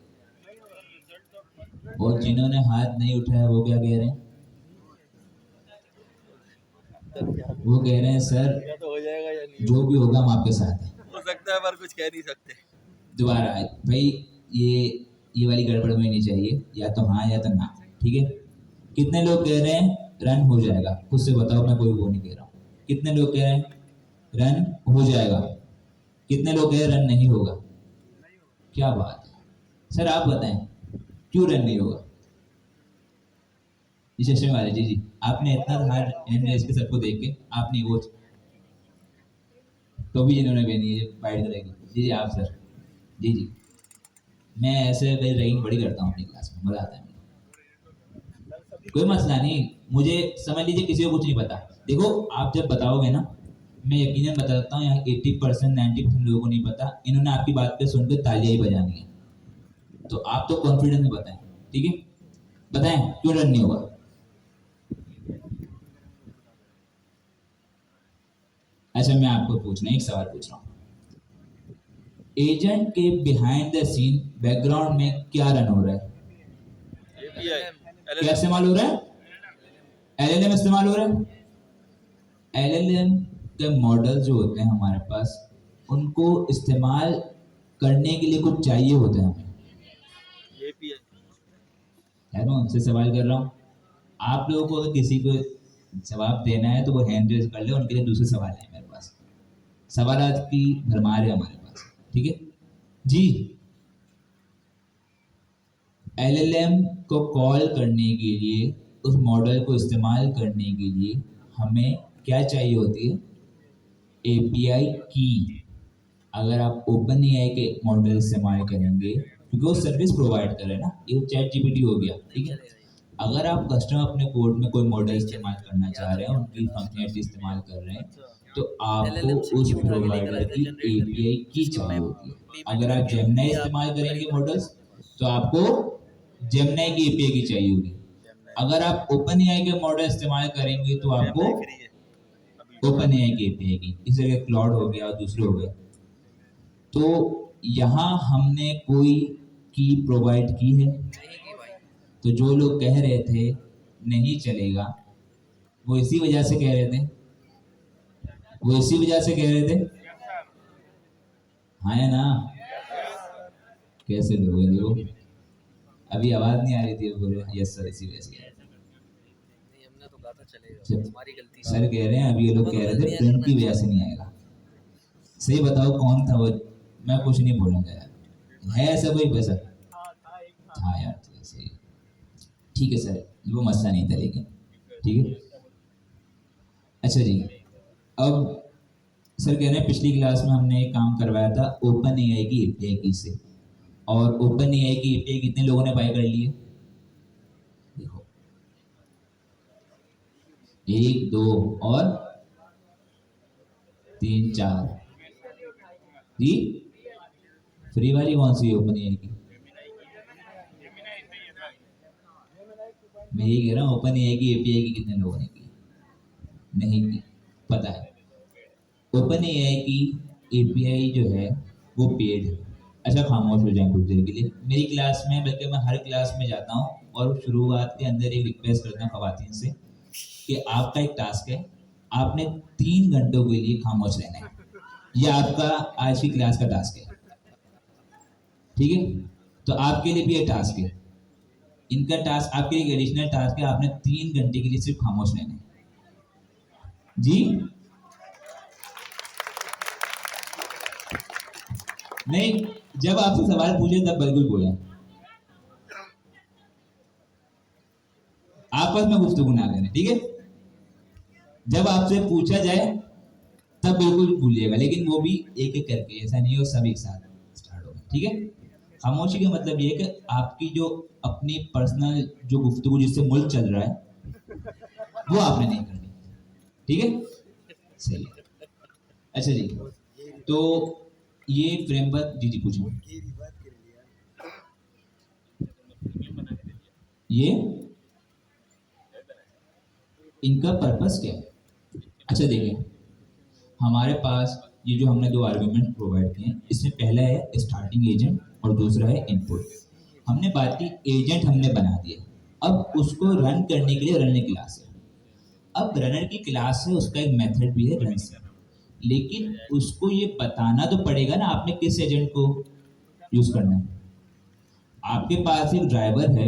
और जिन्होंने हाथ नहीं उठाया वो क्या कह रहे हैं? वो कह रहे हैं सर तो हो जाएगा या नहीं, जो भी होगा हम आपके साथ हैं। हो सकता है पर कुछ कह नहीं सकते। दोबारा भाई, ये वाली गड़बड़ में नहीं चाहिए, या तो हाँ या तो ना, ठीक है। कितने लोग कह रहे हैं रन हो जाएगा? खुद से बताओ, मैं कोई वो नहीं कह रहा हूँ। कितने लोग कह रहे हैं रन हो जाएगा? कितने लोग कह रहे हैं रन नहीं होगा? क्या बात है सर, आप बताएं क्यों रन नहीं होगा? जी चश्मे वाले जी, आपने इतना हार्ड हैंड रेस के सर को देख के आपने वो तो भी जिन्होंने भी नहीं फाइट करेगी। जी आप सर। जी मैं ऐसे भाई रैगिंग बड़ी करता हूँ अपनी क्लास में, मजा आता है मुझे। कोई मसला नहीं, मुझे समझ लीजिए किसी को कुछ नहीं पता। देखो आप जब बताओगे ना, मैं यकीनन बता सकता हूँ यहाँ 80% 90% लोगों को नहीं पता। इन्होंने आपकी बात पे सुनकर तालियां ही बजानी है। तो आप तो कॉन्फिडेंस में बताएं, ठीक है? बताएं क्यों रन नहीं होगा? अच्छा मैं आपको पूछना एक सवाल पूछ रहा हूँ, एजेंट के बिहाइंड द सीन बैकग्राउंड में क्या रन हो रहा है? क्या इस्तेमाल हो रहा है? एलएलएम इस्तेमाल हो रहा है। एलएलएम के मॉडल जो होते हैं हमारे पास, उनको इस्तेमाल करने के लिए कुछ चाहिए होता है हमें। यार मैं उनसे सवाल कर रहा हूँ, आप लोगों को अगर किसी को जवाब देना है तो वो हैंड रेज कर ले, उनके लिए दूसरे सवाल है मेरे पास। सवालात की भरमार है हमारे पास, ठीक है जी। एलएलएम को कॉल करने के लिए, उस मॉडल को इस्तेमाल करने के लिए हमें क्या चाहिए होती है? एपीआई की। अगर आप ओपन एआई के मॉडल इस्तेमाल करेंगे, क्योंकि वो सर्विस प्रोवाइड कर रहे हैं ना, ये चैट जीपीटी हो गया, ठीक है। अगर आप कस्टमर अपने कोड में कोई मॉडल इस्तेमाल करना चाह रहे हैं, उनकी फंक्शनलिटी इस्तेमाल कर रहे हैं, तो आपको उस प्रोवाइडर की एपीआई की चाहिए होती है। अगर आप जेमिनी इस्तेमाल करेंगे मॉडल्स, तो आपको जेमिनी की एपीआई की चाहिए होगी। अगर आप ओपन एआई के मॉडल इस्तेमाल करेंगे तो आपको ओपन एआई की एपीआई की, इस जगह क्लाउड हो गया और दूसरे हो गए। तो यहाँ हमने कोई की प्रोवाइड की है? तो जो लोग कह रहे थे नहीं चलेगा, वो इसी वजह से कह रहे थे, वो इसी वजह से कह रहे थे, हाँ या ना? कैसे लोग हैं देखो, अभी आवाज नहीं आ रही थी, बोले यस सर इसी वजह से। हमने तो कहा था चलेगा, हमारी गलती है। सर कह रहे हैं, अभी ये लोग कह रहे थे प्रिंट की वजह से नहीं आएगा। सही बताओ कौन था वो? मैं कुछ नहीं बोलूंगा यार, है ऐसा कोई पैसा? हाँ यार सही, ठीक है सर, वो मसला नहीं था लेकिन, ठीक है। अच्छा जी, अब सर कह रहे हैं पिछली क्लास में हमने एक काम करवाया था ओपन एआई की एपीआई की से, और ओपन एआई की एपीआई कितने लोगों ने बाय कर ली है? देखो 1 2 और 3 4 जी। फ्री वाली कौन सी है ओपन एआई की? मैं यही कह रहा हूँ, ओपन एआई की एपीआई की कितने लोगों ने की? नहीं की, पता है। ओपन एआई की एपीआई जो है वो पेड है। अच्छा खामोश हो जाए कुछ देर के लिए, मेरी क्लास में, बल्कि मैं हर क्लास में जाता हूँ और शुरुआत के अंदर एक रिक्वेस्ट करता हूँ खवातीन से कि आपका एक टास्क है, आपने 3 घंटों के लिए खामोश रहना है। ये आपका आज की क्लास का टास्क है, ठीक है? तो आपके लिए भी ये टास्क है, इनका टास्क आपके लिए एडिशनल टास्क है, आपने 3 घंटे के लिए सिर्फ खामोश रहना है जी। नहीं, जब आपसे सवाल पूछे तब बिल्कुल बोले, आपस में गुफ्तगू ना करें, ठीक है? जब आपसे पूछा जाए तब बिल्कुल भूलिएगा, लेकिन वो भी एक एक करके, ऐसा नहीं हो सब एक साथ स्टार्ट होगा, ठीक है? खामोशी का मतलब ये है कि आपकी जो अपनी पर्सनल जो गुफ्तगू जिससे मुल्क चल रहा है वो आपने नहीं करनी, ठीक है? सही है। अच्छा जी, तो ये फ्रेमवर्क, जी पूछिए। ये इनका पर्पस क्या है? अच्छा देखिए, हमारे पास ये जो हमने 2 आर्गुमेंट प्रोवाइड किए हैं, इसमें पहला है स्टार्टिंग एजेंट और दूसरा है इनपुट। हमने बात की एजेंट हमने बना दिया, अब उसको रन करने के लिए रनर क्लास है। अब रनर की क्लास है, उसका एक मेथड भी है रन से, लेकिन उसको ये बताना तो पड़ेगा ना आपने किस एजेंट को यूज करना है। आपके पास एक ड्राइवर है,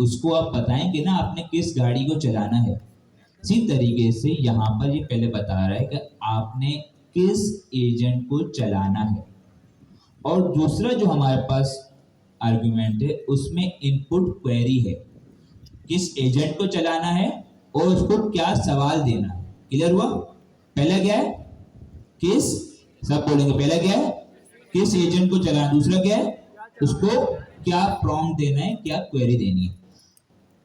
उसको आप बताएंगे ना आपने किस गाड़ी को चलाना है। इसी तरीके से यहाँ पर ये पहले बता रहा है कि आपने किस एजेंट को चलाना है। और दूसरा जो हमारे पास आर्गुमेंट है उसमें इनपुट क्वेरी है, किस एजेंट को चलाना है और उसको क्या सवाल देना है। क्लियर हुआ? पहला क्या है? किस, सब बोलेंगे पहला क्या है? किस एजेंट को चलाना, दूसरा क्या है? उसको क्या प्रॉम्प्ट देना है, क्या क्वेरी देनी है।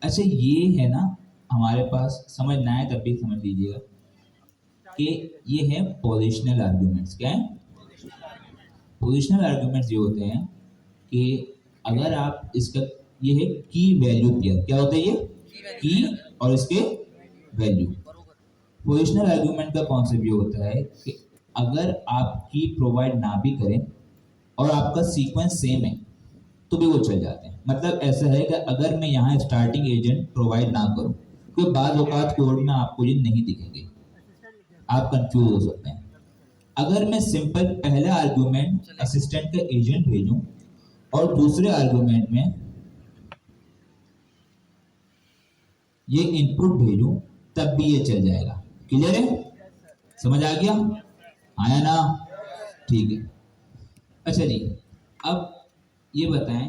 अच्छा ये है ना हमारे पास, समझना है तब भी समझ लीजिएगा कि ये है पोजिशनल आर्गुमेंट्स। क्या है? पोजिशनल आर्गुमेंट्स ये होते हैं कि अगर आप इसका, ये है की वैल्यू पेयर। क्या होता है ये? की और इसके वैल्यू। पोजिशनल आर्गुमेंट का कॉन्सेप्ट ये होता है कि अगर आप की प्रोवाइड ना भी करें और आपका सीक्वेंस सेम है तो भी वो चल जाते हैं। मतलब ऐसा है कि अगर मैं यहाँ स्टार्टिंग एजेंट प्रोवाइड ना करूँ तो बाद औकात कोड में आपको ये नहीं दिखेंगे, आप कंफ्यूज हो सकते हैं। अगर मैं सिंपल पहला आर्गुमेंट असिस्टेंट का एजेंट भेजूं और दूसरे आर्गुमेंट में ये इनपुट भेजूं तब भी ये चल जाएगा। क्लियर है? समझ आ गया? आया ना? ठीक है। अच्छा जी, अब ये बताएं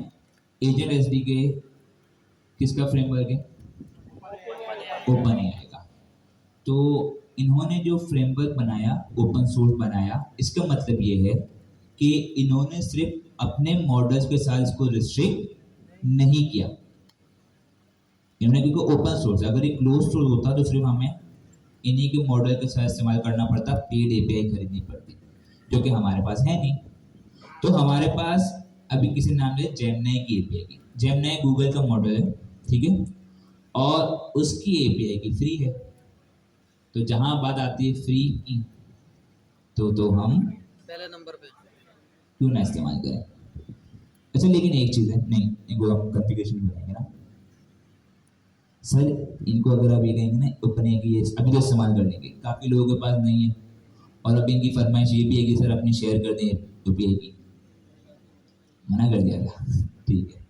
एजेंट एसडीके किसका फ्रेमवर्क है? ओपन एआई का। तो इन्होंने जो फ्रेमवर्क बनाया, ओपन सोर्स बनाया, इसका मतलब ये है कि इन्होंने सिर्फ अपने मॉडल्स के साथ इसको रिस्ट्रिक्ट नहीं किया। इन्होंने, क्योंकि ओपन सोर्स, अगर ये क्लोज सोर्स होता तो सिर्फ हमें इन्हीं के मॉडल के साथ इस्तेमाल करना पड़ता, पेड एपीआई खरीदनी पड़ती, जो कि हमारे पास है नहीं। तो हमारे पास अभी किसी नाम ले जेमिनी की एपीआई की। जेमिनी गूगल का मॉडल है, ठीक है, और उसकी एपीआई की फ्री है। तो जहां बात आती है फ्री की, तो हम पहले नंबर पे क्यों ना इस्तेमाल करें। अच्छा लेकिन एक चीज है, नहीं इनको हम कॉन्फ़िगरेशन बताएंगे ना सर, इनको अगर आप ये कहेंगे ना ओपन है कि ये अभी तो इस्तेमाल कर लेंगे, काफी लोगों के पास नहीं है और अब इनकी फरमाइश ये भी है कि सर अपनी शेयर कर दें यूपीआई की, मना कर दिया था ठीक है।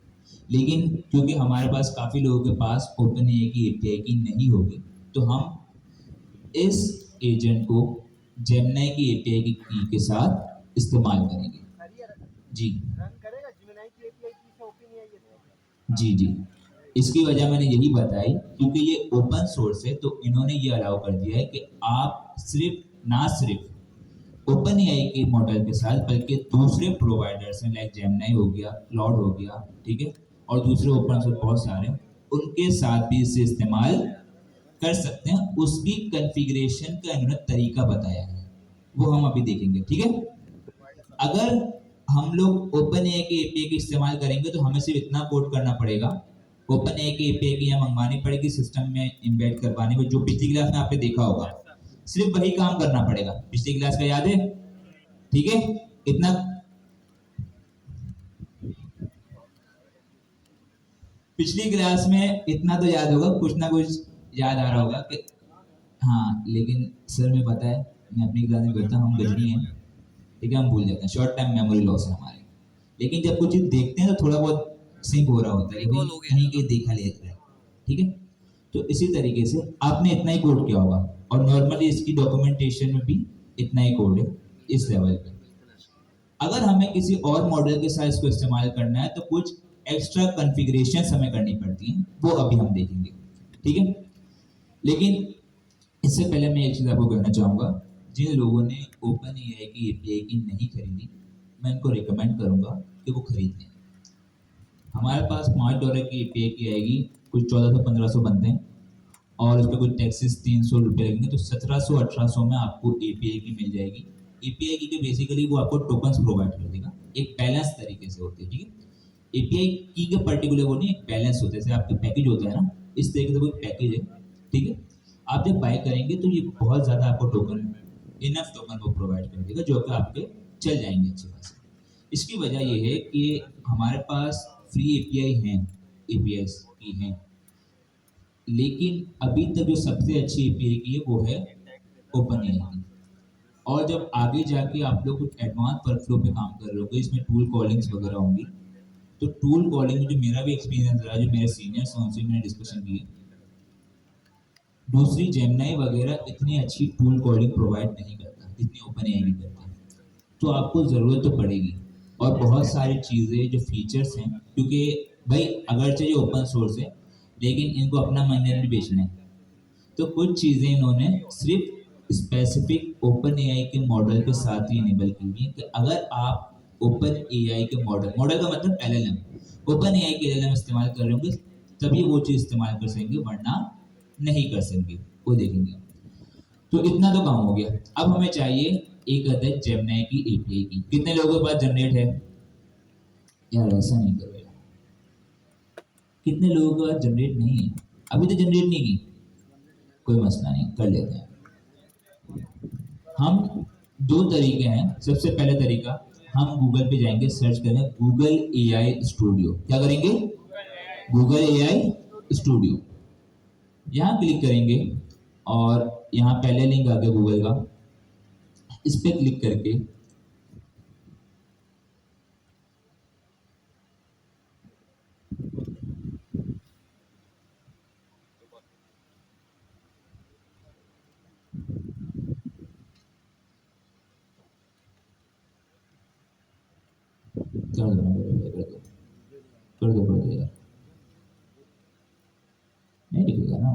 लेकिन क्योंकि हमारे पास काफी लोगों के पास ओपन है की एपीआई की नहीं होगी, तो हम इस एजेंट को जेमिनी की एपीआई की के साथ इस्तेमाल करेंगे। जी रन करेगा जिमिनाई की एपीआई की से ओपन एआई। जी जी, इसकी वजह मैंने यही बताई क्योंकि ये ओपन सोर्स है, तो इन्होंने ये अलाउ कर दिया है कि आप सिर्फ ओपन एआई के मॉडल के साथ बल्कि दूसरे प्रोवाइडर्स हैं लाइक जेमिनी हो गया, क्लाउड हो गया, ठीक है, और दूसरे ओपन सोर्स बहुत सारे, उनके साथ भी इसे इस्तेमाल कर सकते हैं। उसकी कॉन्फ़िगरेशन का इन्होंने तरीका बताया है, वो हम अभी देखेंगे, ठीक है। अगर हम लोग ओपन एआई के एपीआई का इस्तेमाल करेंगे तो हमें सिर्फ इतना कोड करना पड़ेगा, ओपन एआई की एपीआई की यहाँ मंगवानी पड़ेगी, सिस्टम में एम्बेड करवाने को, जो पिछली क्लास में आपने देखा होगा, सिर्फ वही काम करना पड़ेगा। पिछली क्लास का याद है? ठीक है, इतना पिछली क्लास में इतना तो याद होगा, कुछ ना कुछ याद आ रहा होगा कि हाँ, लेकिन सर में पता है मैं अपनी क्लास में बैठता हूँ, हम गजनी हैं, ठीक है, हम भूल जाते हैं, शॉर्ट टाइम मेमोरी लॉस है हमारे। लेकिन जब कुछ चीज देखते हैं तो थोड़ा बहुत सिंक हो रहा होता है, Recall हो गया। कहीं के देखा ले रहा है, ठीक है। तो इसी तरीके से आपने इतना ही कोड किया होगा और नॉर्मली इसकी डॉक्यूमेंटेशन में भी इतना ही कोड है इस लेवल पे। अगर हमें किसी और मॉडल के साथ इसको इस्तेमाल करना है तो कुछ एक्स्ट्रा कॉन्फ़िगरेशन हमें करनी पड़ती हैं, वो अभी हम देखेंगे, ठीक है। लेकिन इससे पहले मैं एक चीज़ आपको कहना चाहूँगा, जिन लोगों ने ओपन एआई की एपीआई की नहीं खरीदी, मैं इनको रिकमेंड करूँगा कि वो खरीद लें। हमारे पास $5 की एपीआई की आएगी, कुछ 1400-1500 बनते हैं और इस पर कुछ टैक्सेस 300 रुपये लगेंगे, तो 1700-1800 में आपको एपीआई की मिल जाएगी। एपीआई की बेसिकली वो आपको टोकन्स प्रोवाइड कर देगा, एक बैलेंस तरीके से होती है, ठीक है। एपीआई की के पर्टिकुलर वो नहीं, एक बैलेंस होता है, जैसे आपके पैकेज होता है ना, इस तरीके से कोई पैकेज है, ठीक है। आप जब बाय करेंगे तो ये बहुत ज़्यादा आपको टोकन, इनफ टोकन वो प्रोवाइड कर देगा जो कि आपके चल जाएंगे अच्छे खासे। इसकी वजह ये है कि हमारे पास फ्री एपीआई हैं, एपीआई की हैं, लेकिन अभी तक जो सबसे अच्छी एपीआई की है वो है ओपन एआई की। और जब आगे जाके आप लोग कुछ एडवांस वर्कफ्लो पे काम कर रहे होगे, इसमें टूल कॉलिंग्स वगैरह होंगी, तो टूल कॉलिंग में जो मेरा भी एक्सपीरियंस रहा, जो मेरे सीनियर्स हैं उनसे मैंने डिस्कशन की, दूसरी जेमिनी वगैरह इतनी अच्छी टूल कॉलिंग प्रोवाइड नहीं करता जितनी ओपन एआई भी करता है। तो आपको ज़रूरत तो पड़ेगी, और बहुत सारी चीज़ें जो फीचर्स हैं, क्योंकि भाई अगरचे ये ओपन सोर्स है लेकिन इनको अपना मनी भी बेचना है, तो कुछ चीज़ें इन्होंने सिर्फ स्पेसिफिक ओपन एआई के मॉडल के साथ ही इनेबल की हुई है कि अगर आप ओपन एआई के मॉडल का मतलब एलएलएम, ओपन एआई के एलएलएम इस्तेमाल कर रहे होंगे तभी वो चीज़ इस्तेमाल कर सकेंगे, वरना नहीं कर सकेंगे, वो देखेंगे। तो इतना तो काम हो गया। अब हमें चाहिए एक अदद जेमिनी की एपीआई की। कितने लोगों के पास जनरेट है? यार ऐसा नहीं करो यार, कितने लोगों के पास जनरेट नहीं है? अभी तो जनरेट नहीं की, कोई मसला नहीं, कर लेते हैं। हम दो तरीके हैं। सबसे पहले तरीका, हम गूगल पे जाएंगे, सर्च करेंगे गूगल एआई स्टूडियो। क्या करेंगे? गूगल एआई स्टूडियो, यहाँ क्लिक करेंगे और यहाँ पहले लिंक आ गया गूगल का, इस पे क्लिक करके कर दो ना मेरे भाई, कर दो यार, नहीं दिखेगा ना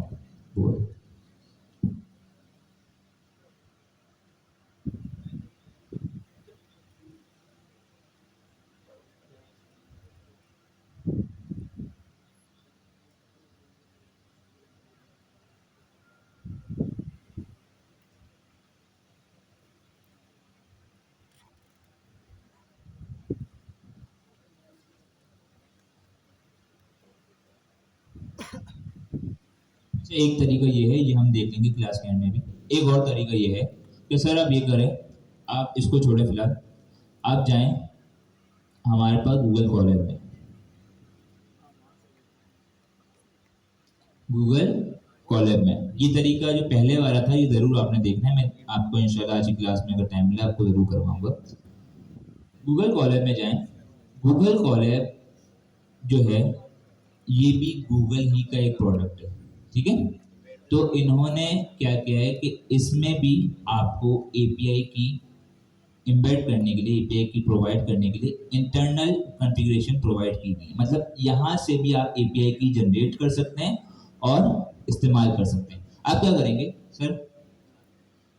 बोल। एक तरीका ये है, ये हम देख लेंगे क्लास के एंड में भी। एक और तरीका ये है कि सर आप ये करें, आप इसको छोड़े फिलहाल, आप जाएं हमारे पास गूगल कॉलर में, गूगल कॉलर में ये तरीका जो पहले वाला था ये जरूर आपने देखना है। मैं आपको इंशाल्लाह आज की क्लास में अगर टाइम मिला आपको जरूर करवाऊंगा। गूगल कॉलर में जाएं। गूगल कॉलर जो है ये भी गूगल ही का एक प्रोडक्ट है, ठीक है। तो इन्होंने क्या किया है कि इसमें भी आपको एपीआई की इम्बेड करने के लिए, एपीआई की प्रोवाइड करने के लिए इंटरनल कॉन्फ़िगरेशन प्रोवाइड की गई, मतलब यहाँ से भी आप एपीआई की जनरेट कर सकते हैं और इस्तेमाल कर सकते हैं। आप क्या करेंगे सर,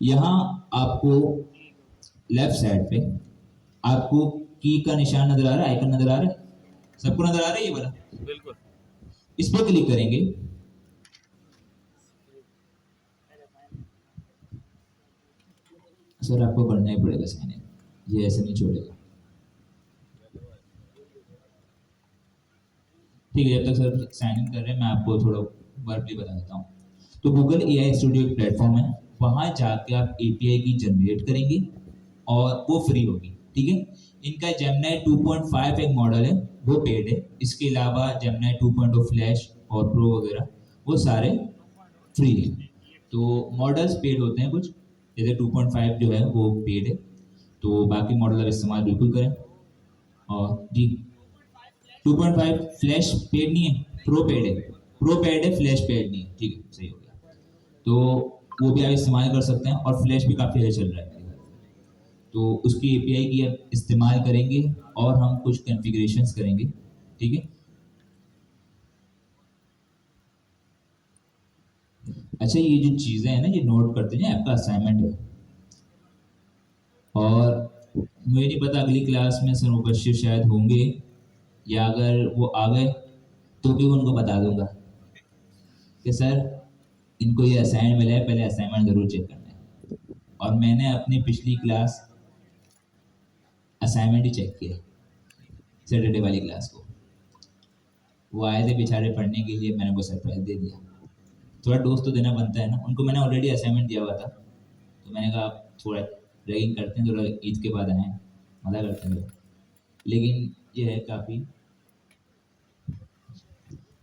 यहाँ आपको लेफ्ट साइड पे आपको की का निशान नजर आ रहा है, आइकन नजर आ रहा है, सबको नजर आ रहा है ये वाला? बिल्कुल। इस पर क्लिक करेंगे, सर आपको करना ही पड़ेगा साइन इन, ये ऐसे नहीं छोड़ेगा। ठीक है, जब तक सर साइन इन कर रहे हैं मैं आपको थोड़ा वर्कली बता देता हूँ। तो गूगल एआई स्टूडियो एक प्लेटफॉर्म है, वहाँ जाके आप एपीआई की जनरेट करेंगे और वो फ्री होगी, ठीक है। इनका जेमिनी 2.5 एक मॉडल है, वो पेड है। इसके अलावा जेमिनी 2.0 फ्लैश और प्रो वगैरह वो सारे फ्री है। तो मॉडल्स पेड होते हैं कुछ, जैसे 2.5 जो है वो पेड है, तो बाकी मॉडल आप इस्तेमाल बिल्कुल करें। और जी 2.5 फ्लैश पेड नहीं है, प्रो पेड है, प्रो पेड है, फ्लैश पेड नहीं है, ठीक है, सही हो गया। तो वो भी आप इस्तेमाल कर सकते हैं, और फ्लैश भी काफ़ी अच्छा चल रहा है, तो उसकी एपीआई की आप इस्तेमाल करेंगे और हम कुछ कॉन्फ़िगरेशंस करेंगे, ठीक है। अच्छा, ये जो चीज़ें हैं ना, ये नोट करते हैं, आपका असाइनमेंट है। और मुझे नहीं पता अगली क्लास में सर मुबश्शिर शायद होंगे, या अगर वो आ गए तो भी उनको बता दूंगा कि सर इनको ये असाइनमेंट मिला है, पहले असाइनमेंट ज़रूर चेक करना है। और मैंने अपनी पिछली क्लास असाइनमेंट ही चेक किया, सैटरडे वाली क्लास को। वो आए थे बेचारे पढ़ने के लिए, मैंने वो सरप्राइज दे दिया। थोड़ा डोज तो देना बनता है ना उनको, मैंने ऑलरेडी असाइनमेंट दिया हुआ था, तो मैंने कहा आप थोड़ा रैगिंग करते हैं, थोड़ा ईद के बाद आए, मज़ा करते हैं। लेकिन ये है काफ़ी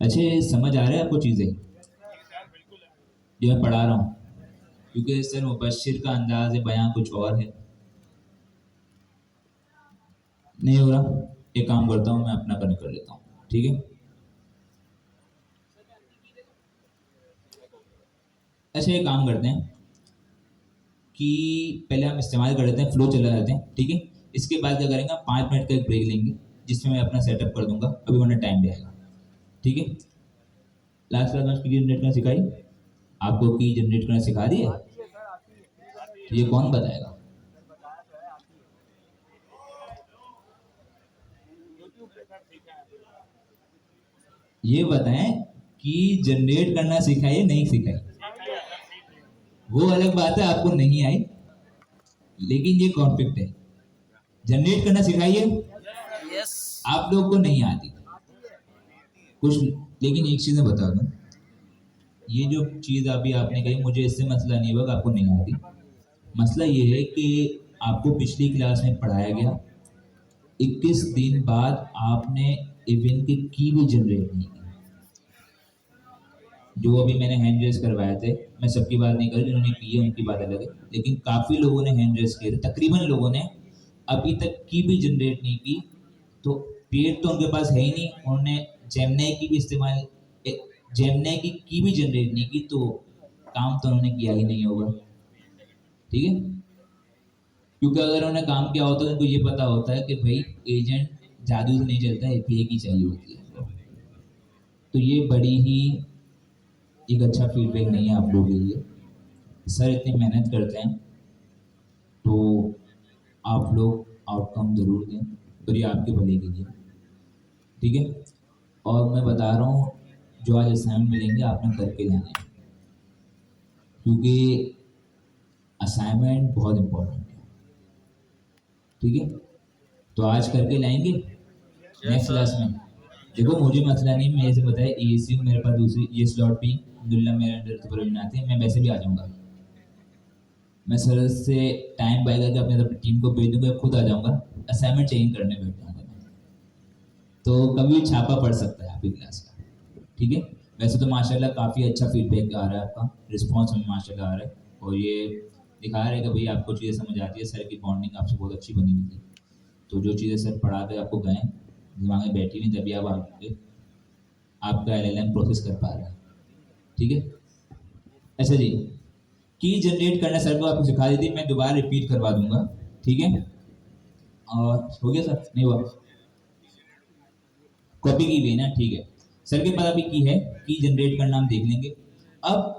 अच्छे, समझ आ रहा है आपको चीज़ें जो मैं पढ़ा रहा हूँ, क्योंकि सर मुबश्शिर का अंदाज बयां कुछ और है, नहीं हो रहा। एक काम करता हूँ, मैं अपना कनेक्ट कर लेता हूँ, ठीक है। अच्छा, एक काम करते हैं कि पहले हम इस्तेमाल कर लेते हैं, फ्लो चला जाते हैं, ठीक है। इसके बाद क्या करेंगे, 5 मिनट का एक ब्रेक लेंगे जिसमें मैं अपना सेटअप कर दूंगा, अभी वरना टाइम जाएगा, ठीक है। लास्ट क्लास में की जनरेट करना सिखाई आपको, की जनरेट करना सिखा दी है, आती है सर, आती है। तो ये कौन बताएगा? सर बताया तो है, आती है। यूट्यूब पे सर सीखा है। ये बताएं कि जनरेट करना सिखाई है नहीं सिखाई। वो अलग बात है, आपको नहीं आई, लेकिन ये कॉन्फ्लिक्ट है। जनरेट करना सिखाइए, Yes. आप लोग को नहीं आती कुछ, लेकिन एक चीज मैं बता दूं, ये जो चीज अभी आपने कही, मुझे इससे मसला नहीं होगा, आपको नहीं आती। मसला ये है कि आपको पिछली क्लास में पढ़ाया गया, 21 दिन बाद आपने इवेंट की भी जनरेट नहीं की। जो अभी मैंने हैंड रेस करवाए थे, मैं सबकी बात नहीं कर रही, जिन्होंने की है उनकी बात अलग है, लेकिन काफ़ी लोगों ने हैंड रेस किए थे, तकरीबन लोगों ने अभी तक की भी जनरेट नहीं की। तो पेड तो उनके पास है ही नहीं, उन्होंने जेमनाई की भी इस्तेमाल, जेमनाई की भी जनरेट नहीं की, तो काम तो उन्होंने किया ही नहीं होगा, ठीक है। क्योंकि अगर उन्होंने काम किया होता तो उनको ये पता होता है कि भाई एजेंट जादू से नहीं चलता, एपीए की चाहिए होती है। तो ये बड़ी ही एक अच्छा फीडबैक नहीं है आप लोगों के लिए। सर इतनी मेहनत करते हैं तो आप लोग आउटकम ज़रूर दें, और ये आपके भले के लिए, ठीक है। और मैं बता रहा हूँ, जो आज असाइनमेंट मिलेंगे आपने करके जाना है, क्योंकि असाइनमेंट बहुत इम्पोर्टेंट है, ठीक है। तो आज करके लाएंगे, नेक्स्ट क्लास में देखो मुझे मसला नहीं, मैं जैसे बताया एसी मेरे पास दूसरी ये स्लॉट भी अब्दुल्ला मेरे अंडर सुपरविजन आते हैं, मैं वैसे भी आ जाऊँगा, मैं सर से टाइम बाय करके अपने टीम को भेज दूंगा, खुद आ जाऊँगा, असाइनमेंट चेंज करने बैठ जाऊँगा मैं। तो कभी छापा पड़ सकता है आपकी क्लास का, ठीक है। वैसे तो माशाल्लाह काफ़ी अच्छा फीडबैक आ रहा है, आपका रिस्पॉन्स में माशाल्लाह आ रहा है, और ये दिखा रहा है कि भाई आपको चीज़ें समझ आती है, सर की बॉन्डिंग आपसे बहुत अच्छी बनी हुई थी। तो जो चीज़ें सर पढ़ा के आपको गए दिमाग में बैठी नहीं, तभी आप आगे आपका एलएलएम प्रोसेस कर पा रहे हैं, ठीक है। अच्छा जी, की जनरेट करना सर को आपको सिखा दी थी, मैं दोबारा रिपीट करवा दूंगा, ठीक है। और हो गया सर, नहीं हुआ, कॉपी की हुई ना, ठीक है। सर के पास अभी की है, की जनरेट करना हम देख लेंगे। अब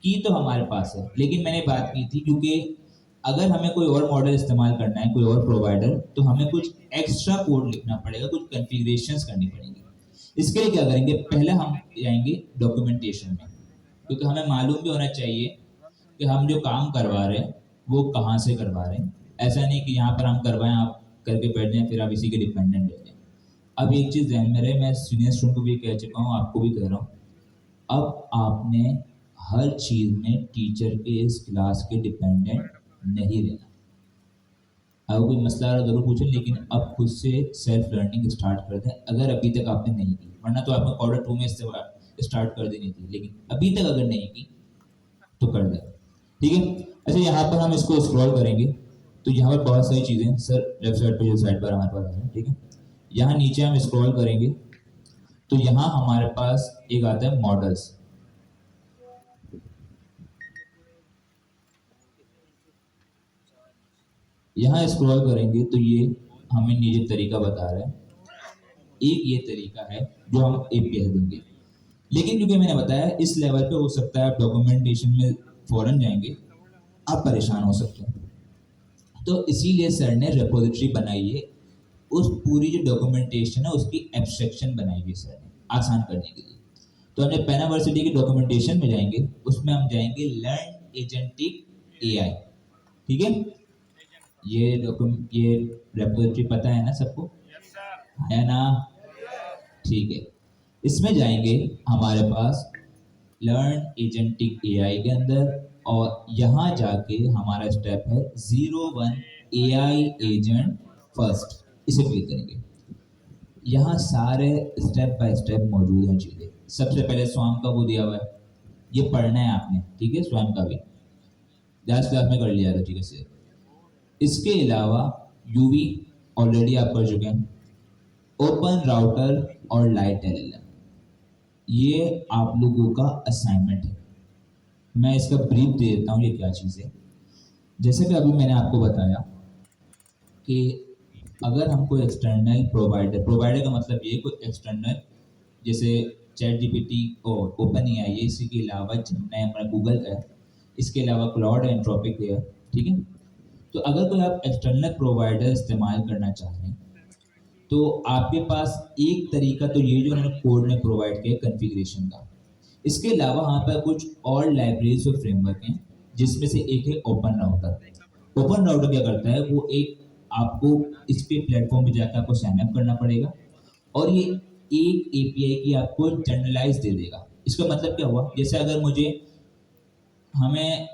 की तो हमारे पास है, लेकिन मैंने बात की थी क्योंकि अगर हमें कोई और मॉडल इस्तेमाल करना है, कोई और प्रोवाइडर, तो हमें कुछ एक्स्ट्रा कोड लिखना पड़ेगा, कुछ कॉन्फ़िगरेशंस करनी पड़ेंगी। इसके लिए क्या करेंगे, पहले हम जाएंगे डॉक्यूमेंटेशन में, क्योंकि हमें मालूम भी होना चाहिए कि हम जो काम करवा रहे हैं वो कहाँ से करवा रहे हैं। ऐसा नहीं कि यहाँ पर हम करवाएं, आप करके बैठ जाएं, फिर आप इसी के डिपेंडेंट रह जाएं। अब एक चीज़ ध्यान में रहे, मैं सीनियर स्टूडेंट को भी कह चुका हूँ, आपको भी कह रहा हूँ, अब आपने हर चीज़ में टीचर के इस क्लास के डिपेंडेंट नहीं रहना। अगर कोई मसला रहा ज़रूर पूछें, लेकिन अब खुद से सेल्फ लर्निंग स्टार्ट कर दें, अगर अभी तक आपने नहीं की, वरना तो आपने क्वार्टर 2 में स्टार्ट कर देनी थी, लेकिन अभी तक अगर नहीं की तो कर दें, ठीक है। अच्छा, यहाँ पर हम इसको स्क्रॉल करेंगे तो यहाँ पर बहुत सारी चीज़ें सर लेफ्ट साइड पर, जो साइड पर हमारे पास आ रहा है, ठीक है। यहाँ नीचे हम स्क्रॉल करेंगे तो यहाँ हमारे पास एक आता है मॉडल्स। यहाँ स्क्रॉल करेंगे तो ये हमें नीचे तरीका बता रहा है, एक ये तरीका है जो हम एपीआई देंगे, लेकिन क्योंकि मैंने बताया इस लेवल पे हो सकता है आप डॉक्यूमेंटेशन में फौरन जाएंगे, आप परेशान हो सकते हैं। तो इसीलिए सर ने रेपोजिटरी बनाई है, उस पूरी जो डॉक्यूमेंटेशन है उसकी एब्स्ट्रैक्शन बनाई है सर ने आसान करने के लिए। तो हमने पैन यूनिवर्सिटी की डॉक्यूमेंटेशन में जाएंगे, उसमें हम जाएंगे लर्न एजेंटिक एआई, ठीक है। ये रेपोजिटरी पता है ना सबको, है ना, ठीक है। इसमें जाएंगे हमारे पास लर्न एजेंटिक एआई के अंदर, और यहाँ जाके हमारा स्टेप है 01 एआई एजेंट फर्स्ट, इसे क्लिक करेंगे। यहाँ सारे स्टेप बाय स्टेप मौजूद हैं चीज़ें। सबसे पहले स्वाम का वो दिया हुआ है, ये पढ़ना है आपने, ठीक है, स्वाम का भी लास्ट क्लास में कर लिया था, ठीक है। इसके अलावा यूवी ऑलरेडी आप कर चुके हैं, ओपन राउटर और लाइट एलएलएम, ये आप लोगों का असाइनमेंट है। मैं इसका ब्रीफ दे देता हूँ ये क्या चीज़ है। जैसे कि अभी मैंने आपको बताया कि अगर हमको एक्सटर्नल प्रोवाइडर का मतलब ये कोई एक्सटर्नल, जैसे चैट जीपीटी और ओपन एआई है, इसी के अलावा जितना हमारा गूगल है, इसके अलावा क्लाउड है, एंट्रोपिक है, ठीक है। तो अगर कोई आप एक्सटर्नल प्रोवाइडर इस्तेमाल करना चाहें तो आपके पास एक तरीका तो ये जो उन्होंने कोड में प्रोवाइड किया कॉन्फ़िगरेशन का। इसके अलावा यहाँ पर कुछ और लाइब्रेरीज और फ्रेमवर्क हैं, जिसमें से एक है ओपन राउटर। ओपन राउटर क्या करता है, वो एक आपको इस पे प्लेटफॉर्म पे जाकर आपको साइन अप करना पड़ेगा और ये एक एपीआई की आपको जनरलाइज दे देगा। इसका मतलब क्या हुआ, जैसे अगर हमें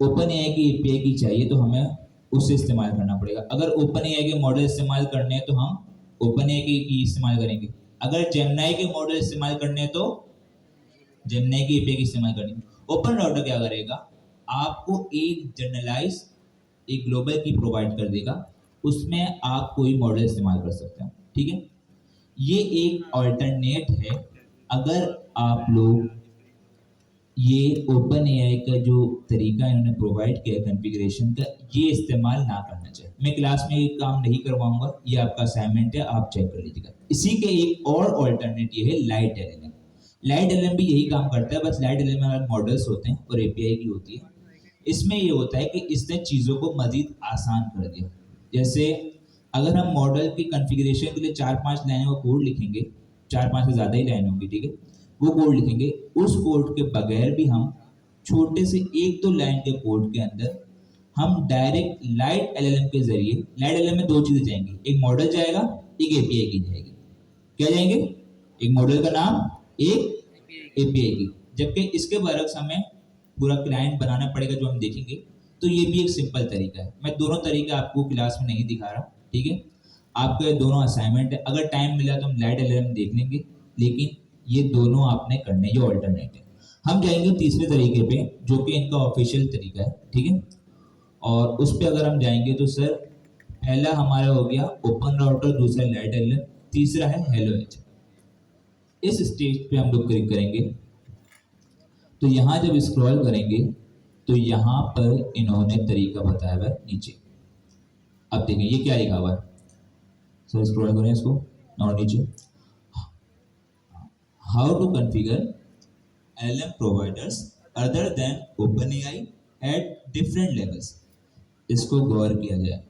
ओपन एआई की एपीआई की चाहिए तो हमें उससे इस्तेमाल करना पड़ेगा। अगर ओपन एआई के मॉडल इस्तेमाल करने हैं तो हम ओपन एआई की इस्तेमाल करेंगे। अगर जेमिनी के मॉडल इस्तेमाल करने हैं तो जेमिनी की एपीआई की इस्तेमाल करेंगे। ओपन राउटर क्या करेगा, आपको एक जनरलाइज एक ग्लोबल की प्रोवाइड कर देगा, उसमें आप कोई मॉडल इस्तेमाल कर सकते हैं, ठीक है। ये एक ऑल्टरनेट है अगर आप लोग ये ओपन एआई का जो तरीका इन्होंने प्रोवाइड किया कॉन्फ़िगरेशन का, ये इस्तेमाल ना करना चाहिए। मैं क्लास में ये काम नहीं करवाऊंगा, ये आपका असाइनमेंट है, आप चेक कर लीजिएगा। इसी के एक और ऑल्टरनेट ये है लाइट एलएलएम। लाइट एलएलएम भी यही काम करता है, बस लाइट एलएलएम में मॉडल्स होते हैं और एपीआई की होती है। इसमें ये होता है कि इसने चीज़ों को मजीद आसान कर दिया। जैसे अगर हम मॉडल की कॉन्फ़िगरेशन के लिए 4-5 लाइनों का कोड लिखेंगे, 4-5 से ज़्यादा ही लाइन होंगी, ठीक है, वो कोड लिखेंगे, उस कोड के बगैर भी हम छोटे से 1-2 लाइन के कोड के अंदर हम डायरेक्ट लाइट एलएलएम के जरिए, लाइट एलएलएम में 2 चीज़ें जाएंगी, एक मॉडल जाएगा, एक एपीआई की जाएगी। क्या जाएंगे, एक मॉडल का नाम, एक एपीआई की। जबकि इसके बरक्स हमें पूरा क्लाइंट बनाना पड़ेगा जो हम देखेंगे। तो ये भी एक सिंपल तरीका है। मैं दोनों तरीके आपको क्लास में नहीं दिखा रहा, ठीक है। आपके दोनों असाइनमेंट है, अगर टाइम मिला तो हम लाइट एलएलएम देख लेंगे, लेकिन ये दोनों आपने करने, ये ऑल्टरनेट है। हम जाएंगे तीसरे तरीके पे जो कि इनका ऑफिशियल तरीका है, ठीक है। और उस पे अगर हम जाएंगे तो सर पहला हमारा हो गया ओपन राउटर, दूसरा लाइट एलएलएम, तीसरा है हेलो एच। इस स्टेज पे हम लोग क्लिक करेंगे तो यहाँ जब स्क्रॉल करेंगे तो यहाँ पर इन्होंने तरीका बताया हुआ है नीचे। अब देखें ये क्या लिखा हुआ है, सर स्क्रॉल करें इसको और नीचे, how to configure LLM providers other than OpenAI at different levels। इसको गौर किया जाए,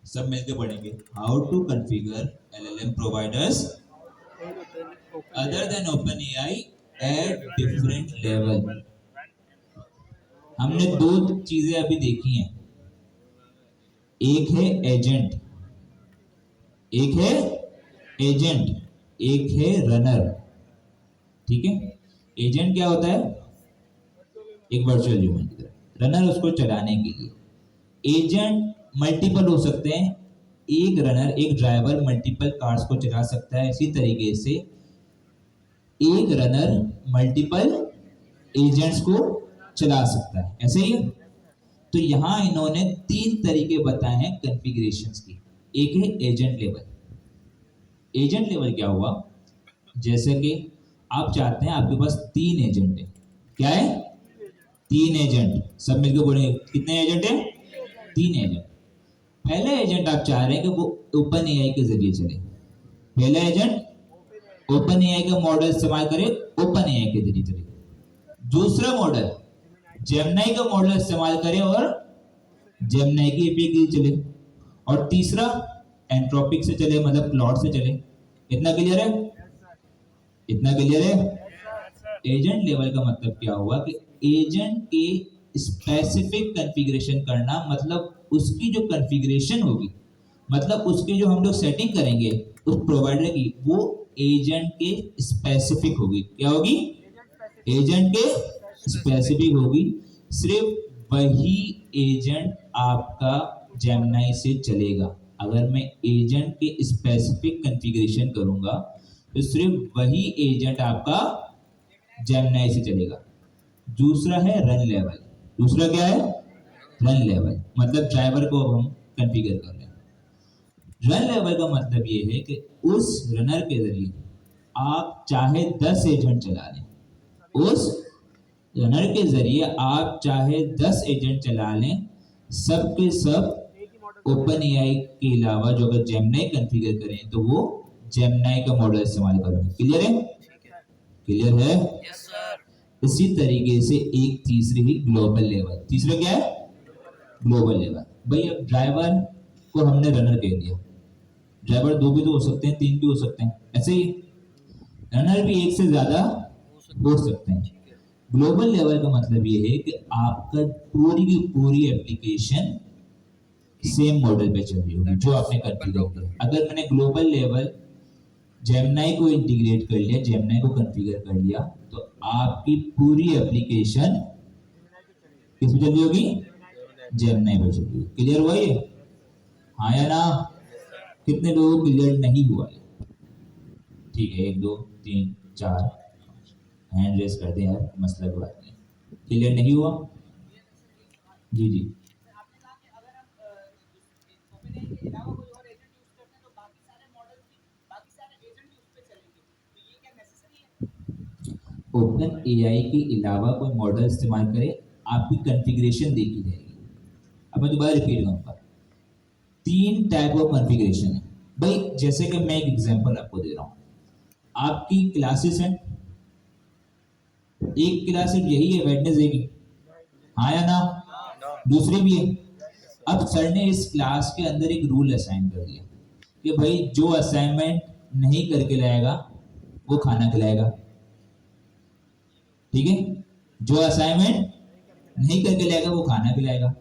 सब मिलकर पढ़ेंगे। How to configure LLM providers other than OpenAI at different level। हमने 2 चीजें अभी देखी हैं, एक है एजेंट, एक है एजेंट, एक है रनर, ठीक है। एजेंट क्या होता है, एक वर्चुअल ह्यूमन की तरह, रनर उसको चलाने के लिए। एजेंट मल्टीपल हो सकते हैं, एक रनर, एक ड्राइवर मल्टीपल कार्स को चला सकता है। इसी तरीके से एक रनर मल्टीपल एजेंट्स को चला सकता है, ऐसे ही। तो यहां इन्होंने 3 तरीके बताए हैं कॉन्फ़िगरेशंस की। एक है एजेंट लेवल। एजेंट लेवल क्या हुआ, जैसे कि आप चाहते हैं आपके पास 3 एजेंट है, क्या है, 3 एजेंट, सब मिलकर बोलेंगे कितने एजेंट है, 3 एजेंट। पहला एजेंट आप चाह रहे हैं कि वो ओपन एआई के जरिए चले। पहला एजेंट ओपन एआई का मॉडल इस्तेमाल करे, ओपन एआई के जरिए चले। दूसरा मॉडल जेमिनी का मॉडल इस्तेमाल करे और जेमिनी की एपीआई के चले। और तीसरा एंट्रोपिक से चले, मतलब क्लाउड से चले। इतना क्लियर है, इतना क्लियर है। एजेंट लेवल का मतलब क्या हुआ कि एजेंट के स्पेसिफिक कॉन्फ़िगरेशन करना, मतलब उसकी जो कॉन्फ़िगरेशन होगी, मतलब उसकी जो हम लोग सेटिंग करेंगे उस प्रोवाइडर की, वो एजेंट के स्पेसिफिक होगी। क्या होगी, एजेंट के स्पेसिफिक होगी। सिर्फ वही एजेंट आपका जेमिनी से चलेगा। अगर मैं एजेंट के स्पेसिफिक कॉन्फ़िगरेशन करूंगा तो सिर्फ वही एजेंट आपका जेमिनी से चलेगा। दूसरा है रन लेवल। दूसरा क्या है, रन लेवल, मतलब ड्राइवर को अब हम कॉन्फ़िगर कर रहे हैं। रन लेवल का मतलब ये है कि उस रनर के जरिए आप चाहे 10 एजेंट चला लें, उस रनर के जरिए आप चाहे 10 एजेंट चला लें, सब के सब एक ही मॉडल ओपन एआई के अलावा जो अगर जेमिनाई कॉन्फ़िगर करें तो वो जेमिनाई का मॉडल इस्तेमाल करेंगे। क्लियर है? क्लियर है? Yes sir. इसी तरीके से एक तीसरी ही ग्लोबल लेवल, तीसरा क्या है? Global level. भाई अब ड्राइवर को हमने रनर कह दिया, ड्राइवर 2 भी तो हो सकते हैं, 3 भी हो सकते हैं, ऐसे ही रनर भी एक से ज्यादा हो सकते हैं। ग्लोबल लेवल का मतलब ये है कि आपका पूरी की पूरी एप्लीकेशन सेम मॉडल पे चल रही होगी जो आपने कॉन्फ़िगर किया। अगर मैंने ग्लोबल लेवल जेमिनाई को इंटीग्रेट कर लिया, जेमिनाई को कॉन्फ़िगर कर लिया, तो आपकी पूरी एप्लीकेशन किस पे चल रही होगी? जेमिनाई पे चल रही होगी। क्लियर हुआ ये? हाँ या ना? कितने लोगों को क्लियर नहीं हुआ ये? ठीक है, 1 2 3 4 हैंड रेस कर दें यार, मसला की बात नहीं। क्लियर नहीं हुआ? जी जी। ओपन एआई के अलावा कोई मॉडल इस्तेमाल करें, आपकी कॉन्फ़िगरेशन देखी जाएगी। अब मैं दोबारा रिपीट करूंगा, 3 टाइप ऑफ कॉन्फ़िगरेशन है भाई। जैसे कि मैं एक एग्जांपल आपको दे रहा हूं, आपकी क्लासेस हैं, एक क्लास सिर्फ यही है वेडनेसडे की, हाँ या ना? दूसरी भी है। अब सर ने इस क्लास के अंदर एक रूल असाइन कर दिया कि भाई जो असाइनमेंट नहीं करके लाएगा वो खाना खिलाएगा, ठीक है? जो असाइनमेंट नहीं करके लाएगा वो खाना खिलाएगा।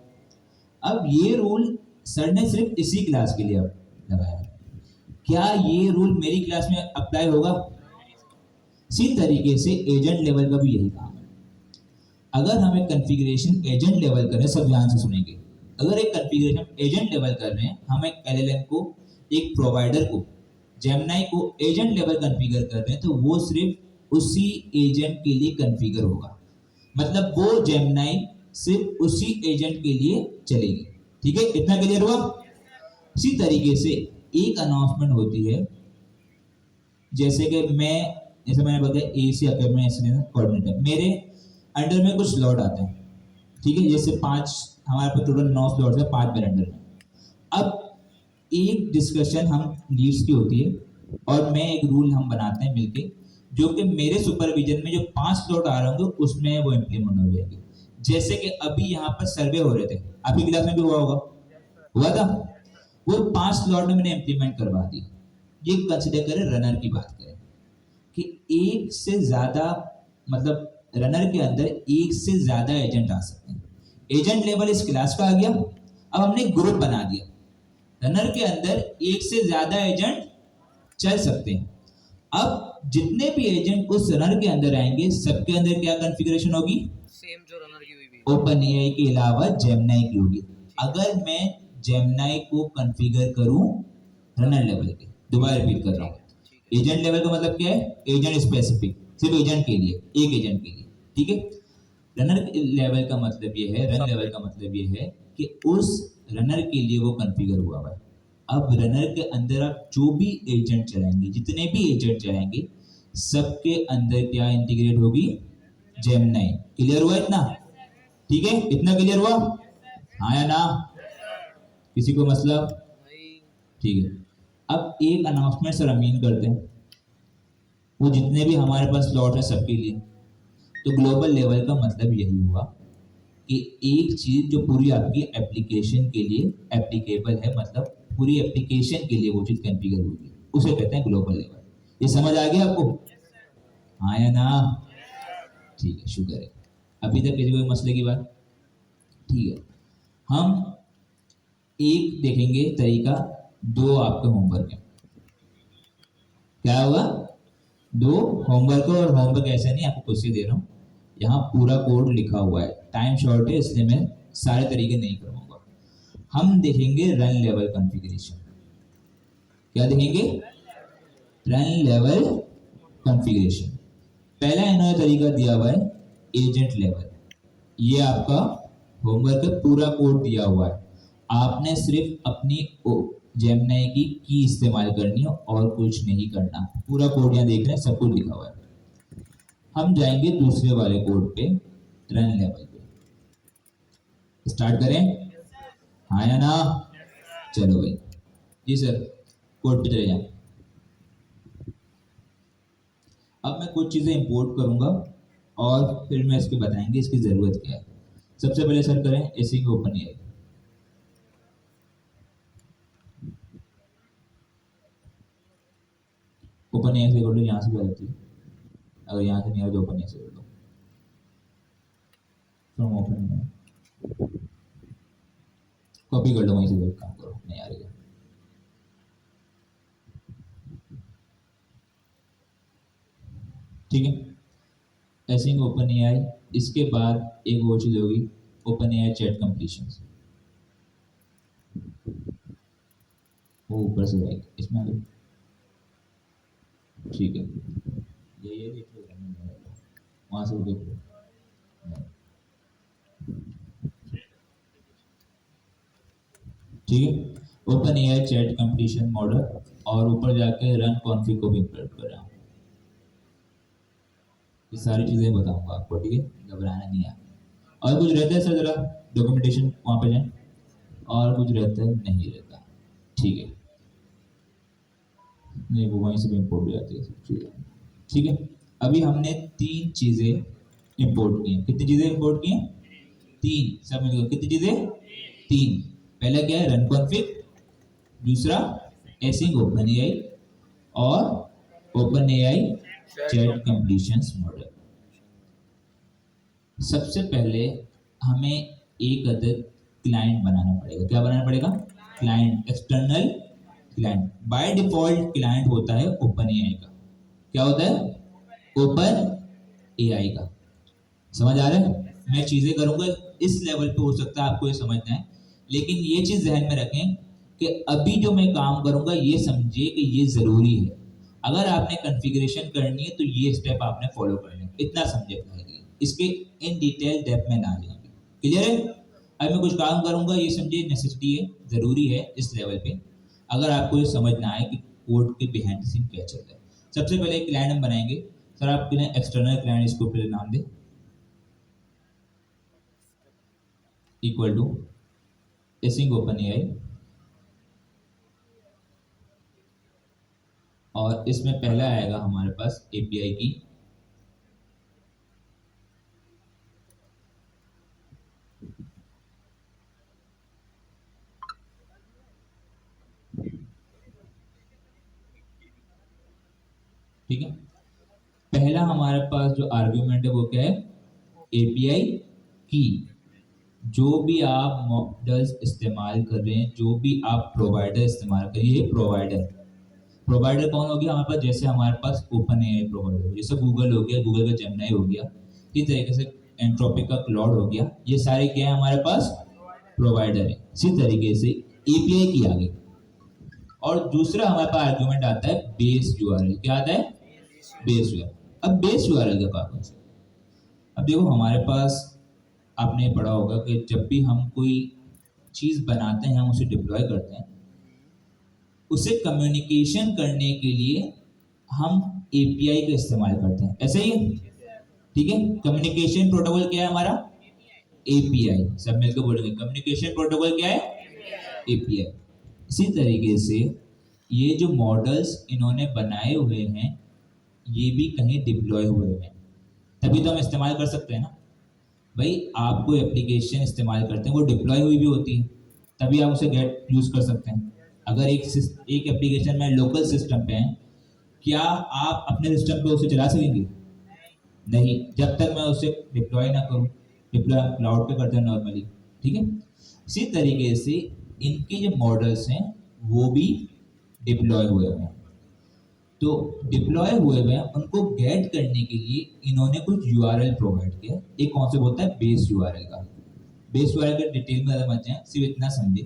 अब ये रूल सर ने सिर्फ इसी क्लास के लिए लगाया, क्या ये रूल मेरी क्लास में अप्लाई होगा? इसी तरीके से एजेंट लेवल का भी यही काम है। अगर हम एक कॉन्फ़िगरेशन एजेंट लेवल करें, सब ध्यान से सुनेंगे, अगर एक कॉन्फ़िगरेशन एजेंट लेवल कर रहे हैं, हम एक एलएलएम को, एक प्रोवाइडर को, जेमिनाई को एजेंट लेवल कॉन्फ़िगर कर रहे हैं, तो वो सिर्फ उसी एजेंट के लिए कॉन्फ़िगर होगा, मतलब वो जेमिनाई सिर्फ उसी एजेंट के लिए चलेगी। ठीक है, इतना क्लियर हुआ? इसी तरीके से एक अनाउंसमेंट होती है, जैसे कि जैसे मैंने बताया एसी अकेडमी एसोसिएशन कोऑर्डिनेटर, मेरे अंडर में कुछ स्लॉट आते हैं, ठीक है? जैसे 5, हमारे पास टोटल 9 स्लॉट्स है 5 मेरे अंडर में। अब एक डिस्कशन हम लीड्स की होती है और मैं एक रूल हम बनाते हैं मिलके, जो कि मेरे सुपरविजन में जो 5 स्लॉट आ रहे होंगे उसमें वो इम्प्लीमेंट हो जाएंगे। जैसे कि अभी यहाँ पर सर्वे हो रहे थे, आपकी क्लास में भी हुआ होगा, हुआ था, वो 5 स्लॉट में मैंने इम्प्लीमेंट करवा दी। ये कंसिडर करें रनर की बात करें कि एक से ज्यादा, मतलब रनर के अंदर एक से ज्यादा एजेंट आ सकते हैं। एजेंट लेवल इस क्लास का आ गया। अब हमने ग्रुप बना दिया, रनर के अंदर एक से ज्यादा एजेंट चल सकते हैं। अब जितने भी एजेंट उस रनर के अंदर आएंगे, सबके अंदर क्या कॉन्फ़िगरेशन होगी? सेम जो रनर की हुई भी। ओपन एआई के अलावा जेमिनाई की होगी। अगर मैं जेमिनाई को कॉन्फ़िगर करूं रनर लेवल के, दोबारा रिपीट कर रहा हूं, एजेंट लेवल का मतलब क्या है? एजेंट स्पेसिफिक, सिर्फ एजेंट के लिए, एक एजेंट के लिए, ठीक है? रनर लेवल का मतलब ये है, रन लेवल का मतलब ये है कि उस रनर के लिए वो कॉन्फ़िगर हुआ हुआ है। अब रनर के अंदर आप जो भी एजेंट चलाएंगे, जितने भी एजेंट चलाएंगे, सबके अंदर क्या इंटीग्रेट होगी? जेमिनाई। क्लियर हुआ इतना? ठीक है, इतना क्लियर हुआ? हाँ या ना? किसी को मसला? ठीक है। अब एक अनाउंसमेंट सर अमीन करते हैं, वो जितने भी हमारे पास स्लॉट है सबके लिए। तो ग्लोबल लेवल का मतलब यही हुआ कि एक चीज जो पूरी आपकी एप्लीकेशन के लिए एप्लीकेबल है, मतलब पूरी एप्लीकेशन के लिए वो चीज कॉन्फ़िगर होगी, उसे कहते हैं ग्लोबल लेवल। ये समझ आ गया आपको? हाँ या ना? ठीक है, शुक्र है। अभी तक किसी कोई मसले की बात? ठीक है, हम एक देखेंगे तरीका, 2 आपके होमवर्क है। क्या होगा? 2 होमवर्क, और होमवर्क ऐसे नहीं आपको खुद से दे रहा हूँ, यहाँ पूरा कोड लिखा हुआ है। टाइम शॉर्ट है इसलिए मैं सारे तरीके नहीं करवाऊंगा। हम देखेंगे रन लेवल कॉन्फ़िगरेशन। क्या देखेंगे? Run level configuration. पहला इन्होंने तरीका दिया हुआ है एजेंट लेवल। ये आपका होमवर्क है, पूरा कोड दिया हुआ है, आपने सिर्फ अपनी जेमिनी की इस्तेमाल करनी है और कुछ नहीं करना। पूरा कोड यहाँ देख रहे हैं, सब कुछ लिखा हुआ है। हम जाएंगे दूसरे वाले कोड पे, रन लेवल पे। स्टार्ट करें? हाँ या ना? चलो भाई। जी सर, कोड पे चले जाएं। अब मैं कुछ चीजें इंपोर्ट करूंगा और फिर मैं इसके बताएंगे इसकी जरूरत क्या है। सबसे पहले सर करें एसिंग ओपन एआई। ओपन एआई से कर लो, यहाँ से भी आ जाती है। अगर यहाँ से नहीं आ तो ओपन एआई से कर लो। फ्रॉम ओपन कॉपी कर लो, वहीं से काम करो, नहीं आ रही है। ठीक है, एसिंग ओपन एआई। इसके बाद एक और चीज होगी, ओपन एआई चैट कंप्लीशन। वो ऊपर से जाएगी, इसमें आ जाओ। ठीक है, ये देख लो, वहां से देख लो। ठीक है, OpenAI chat completion model, और ऊपर जाके रन कॉन्फ़िग को भी इंपोर्ट कर रहा हूँ। ये सारी चीजें बताऊंगा आपको, ठीक है, घबराना नहीं है। और कुछ रहता है सर, जरा डॉक्यूमेंटेशन वहां पे जाए। और कुछ रहता है? नहीं रहता। ठीक है, नहीं वो वहीं से भी इंपोर्ट हो जाती है। ठीक है, ठीक है। अभी हमने 3 चीजें इंपोर्ट की हैं। कितनी चीजें इंपोर्ट की हैं? 3। सब मिलकर कितनी चीजें? 3। पहला क्या है? Run config. दूसरा एसिंग ओपन एआई, और ओपन एआई चैट कंप्लीशंस मॉडल। सबसे पहले हमें एक अदद क्लाइंट बनाना पड़ेगा। क्या बनाना पड़ेगा? Client, external client. By default client होता है ओपन एआई का। क्या होता है? ओपन एआई का। समझ आ रहा है? मैं चीजें करूंगा इस लेवल पे, हो सकता है आपको ये समझना है, लेकिन ये चीज ध्यान में रखें कि अभी जो मैं काम करूंगा ये समझिए कि ये जरूरी है। अगर आपने कॉन्फ़िगरेशन करनी है तो ये स्टेप आपने फॉलो करने, इतना समझे इसके इन डिटेल डेप्थ में ना जाएंगे। क्लियर है? अब मैं कुछ काम करूंगा, ये समझिए नेसेसिटी है, जरूरी है इस लेवल पे, अगर आपको ये समझना है कि कोड के बिहाइंड सीन क्या चल रहा है। सबसे पहले एक क्लाइंट हम बनाएंगे। सर आप एक्सटर्नल क्लाइंट इसको पहले नाम दे, इक्वल टू एसिंग ओपन एआई, और इसमें पहला आएगा हमारे पास एपीआई की। ठीक है, पहला हमारे पास जो आर्ग्यूमेंट है वो क्या है? एपीआई की। जो भी आप मॉडल्स इस्तेमाल कर रहे हैं, जो भी आप प्रोवाइडर इस्तेमाल कर रहे हैं, ये प्रोवाइडर। प्रोवाइडर कौन हो गया हमारे पास? जैसे हमारे पास ओपन एआई प्रोवाइडर, जैसे गूगल हो गया, गूगल का जेमिनी हो गया, इस तरीके से एंट्रोपिक का क्लाउड हो गया। ये सारे क्या है हमारे पास? प्रोवाइडर है। इसी तरीके से एपीआई की आ गई। और दूसरा हमारे पास आर्ग्यूमेंट आता है बेस यूआरएल। क्या आता है? Base URL. अब बेस यूआरएल का काम है। अब देखो हमारे पास, आपने पढ़ा होगा कि जब भी हम कोई चीज बनाते हैं, हम उसे डिप्लॉय करते हैं, उसे कम्युनिकेशन करने के लिए हम एपीआई का इस्तेमाल करते हैं। ऐसे ही है? ठीक है, कम्युनिकेशन प्रोटोकॉल क्या है हमारा? एपीआई। सब मिलकर बोलेंगे, कम्युनिकेशन प्रोटोकॉल क्या है? एपीआई। इसी तरीके से ये जो मॉडल्स इन्होंने बनाए हुए हैं, ये भी कहीं डिप्लॉय हुए हैं, तभी तो हम इस्तेमाल कर सकते हैं ना भाई। आप कोई एप्लीकेशन इस्तेमाल करते हैं, वो डिप्लॉय हुई भी होती है, तभी आप उसे गेट यूज कर सकते हैं। अगर एक एप्लीकेशन में लोकल सिस्टम पे है, क्या आप अपने सिस्टम पे उसे चला सकेंगे? नहीं, जब तक मैं उसे डिप्लॉय ना करूं। डिप्लॉय हम क्लाउड पे करते हैं नॉर्मली। ठीक है, इसी तरीके से इनके जो मॉडल्स हैं वो भी डिप्लॉय हुए हैं। तो डिप्लॉय हुए हुए हैं, उनको गेट करने के लिए इन्होंने कुछ यूआरएल प्रोवाइड किया। एक कॉन्सेप्ट होता है बेस यूआरएल का। बेस यूआरएल के डिटेल में ज़्यादा मत जाएं, सिर्फ इतना समझे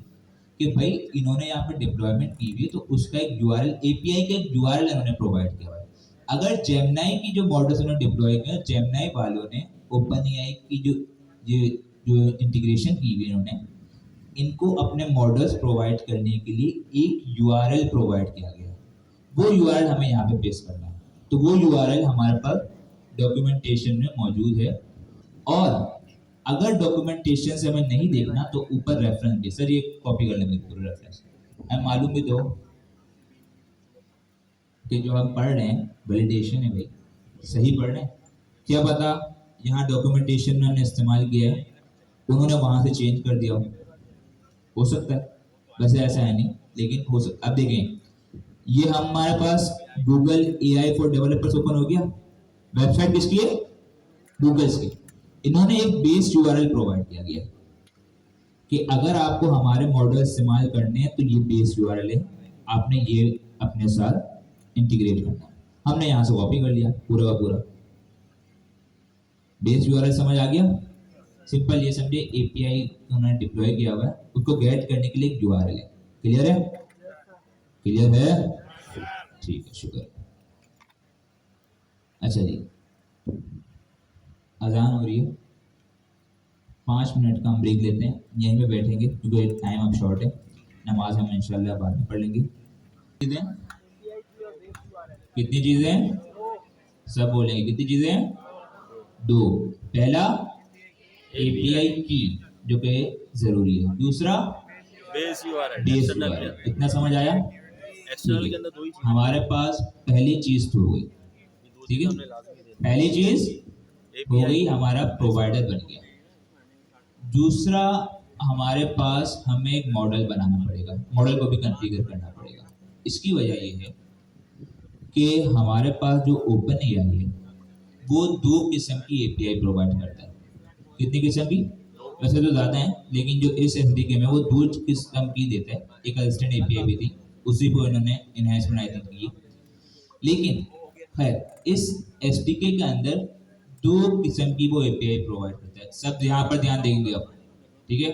कि भाई इन्होंने यहाँ पे डिप्लॉयमेंट की हुई है, तो उसका एक यूआरएल, एपीआई का एक यूआरएल इन्होंने प्रोवाइड किया हुआ है। अगर जेमिनी की जो मॉडल्स उन्होंने डिप्लॉय किया, जेमिनी वालों ने ओपन एआई की जो जो इंटीग्रेशन की हुई इन्होंने, इनको अपने मॉडल्स प्रोवाइड करने के लिए एक यूआरएल प्रोवाइड किया गया है। वो यूआरएल हमें यहाँ पे पेस्ट करना है। तो वो यूआरएल हमारे पास डॉक्यूमेंटेशन में मौजूद है। और अगर डॉक्यूमेंटेशन से हमें नहीं देखना तो ऊपर रेफरेंस भी, सर ये कॉपी कर लेंगे पूरे रेफरेंस, हमें मालूम भी दो कि जो हम पढ़ रहे हैं वैलिडेशन है भाई, सही पढ़ रहे हैं। क्या पता यहाँ डॉक्यूमेंटेशन में हमने इस्तेमाल किया है, उन्होंने वहां से चेंज कर दिया हो सकता है, वैसे ऐसा है नहीं लेकिन हो सकता। अब देखें, ये हमारे पास Google AI for developers open हो गया। वेबसाइट किसकी है? गूगल्स की। इन्होंने एक बेस यूआरएल प्रोवाइड किया गया कि अगर आपको हमारे मॉडल इस्तेमाल करने हैं तो ये बेस यूआरएल है, आपने ये अपने साथ इंटीग्रेट करना है। हमने यहाँ से कॉपी कर लिया पूरा का पूरा। बेस यूआरएल समझ आ गया? सिंपल ये समझे, एपीआई उन्होंने डिप्लॉय किया हुआ है, उसको गेट करने के लिए एक यूआरएल है। क्लियर है? क्लियर है? ठीक है, शुक्र। अच्छा जी, अजान हो रही है, 5 मिनट का हम ब्रेक लेते हैं, यहीं पे बैठेंगे क्योंकि टाइम अब शॉर्ट है। नमाज हम इंशाल्लाह बाद में पढ़ लेंगे। कितनी चीजें हैं? सब बोलेंगे कितनी चीजें हैं? 2। पहला एपीआई की जो कि जरूरी है, दूसरा बेस यूआरएल। Base URL. इतना समझ आया? एक्सटर्नल के अंदर दो ही चीज हमारे पास पहली चीज तो हो गई, ठीक है, पहली चीज हो गई, हमारा प्रोवाइडर बन गया। दूसरा हमारे पास हमें एक मॉडल बनाना पड़ेगा, मॉडल को भी कॉन्फ़िगर करना पड़ेगा। इसकी वजह ये है कि हमारे पास जो ओपन एआई है वो 2 किस्म की एपीआई प्रोवाइड करता है। कितनी किस्म की? वैसे तो ज़्यादा है, लेकिन जो इस एसडीके में वो 2 किस्म की देता है। एक असिस्टेंट एपीआई भी थी, उसी को इन्होंने इनहेंसमेंट आई थिंक की। लेकिन खैर इस एसडीके के अंदर 2 किस्म की वो एपीआई प्रोवाइड करता है। सब यहाँ पर ध्यान देंगे आप, ठीक है।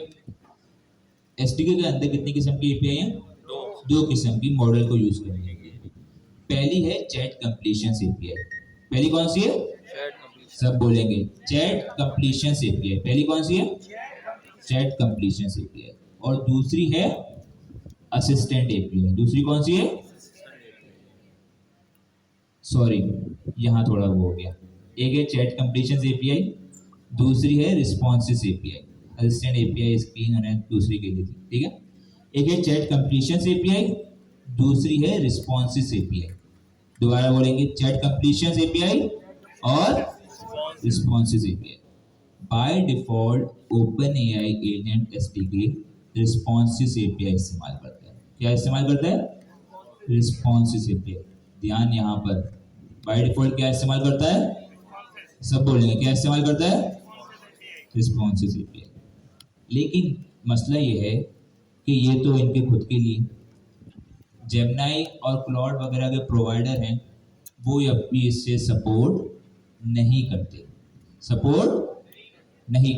एसडीके के अंदर कितनी किस्म की एपीआई है? 2 किस्म की मॉडल को यूज करने के लिए। पहली है चैट कंप्लीशन एपीआई। पहली कौन सी है? सब बोलेंगे चैट कंप्लीशन एपीआई। पहली कौन सी है? Chat completion API. और दूसरी है असिस्टेंट एपीआई। दूसरी कौन सी है? सॉरी, यहाँ थोड़ा वो हो गया। एक है चैट कंप्लीशन एपीआई, दूसरी है रिस्पॉन्सिस एपीआई। असिस्टेंट एपीआई इसकी इन्होंने दूसरी के लिए थी, ठीक है। एक है चैट कंप्लीशन एपीआई, दूसरी है रिस्पॉन्सिस एपीआई। दोबारा बोलेंगे, चैट कंप्लीशन एपीआई और responses API. By default open AI agent SDK responses API इस्तेमाल करता है। क्या इस्तेमाल करता है? Responses API. ध्यान यहाँ पर, बाय डिफॉल्ट क्या इस्तेमाल करता है? सब बोलेंगे क्या इस्तेमाल करता है? Responses API. लेकिन मसला ये है कि ये तो इनके खुद के लिए, जेमिनी और क्लाउड वगैरह के प्रोवाइडर हैं, वो अब भी इससे सपोर्ट नहीं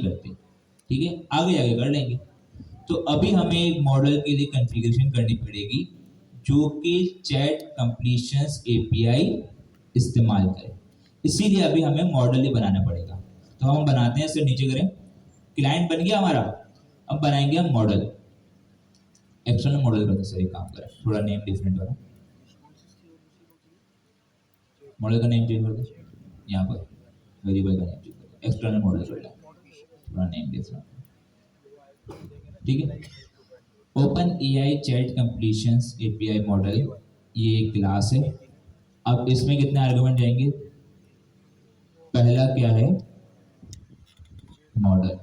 करते, ठीक है। आगे आगे कर लेंगे। तो अभी हमें एक मॉडल के लिए कॉन्फ़िगरेशन करनी पड़ेगी जो कि चैट कंप्लीशंस एपीआई इस्तेमाल करे। इसीलिए अभी हमें मॉडल ही बनाना पड़ेगा। तो हम बनाते हैं, इसे नीचे करें। क्लाइंट बन गया हमारा, अब बनाएंगे हम मॉडल। एक्सटर्नल मॉडल करते सर, एक काम करें, थोड़ा नेम डिफरेंट वाला, मॉडल का नेम चेंज कर दो। यहाँ पर वेरिएबल का नेम चेंज कर दो, एक्सटर्नल मॉडल कर लें, थोड़ा नेम डिफरेंट, ठीक है। OpenAI chat completions API model, ये एक क्लास है। अब इसमें कितने आर्गुमेंट जाएंगे? पहला क्या है? मॉडल।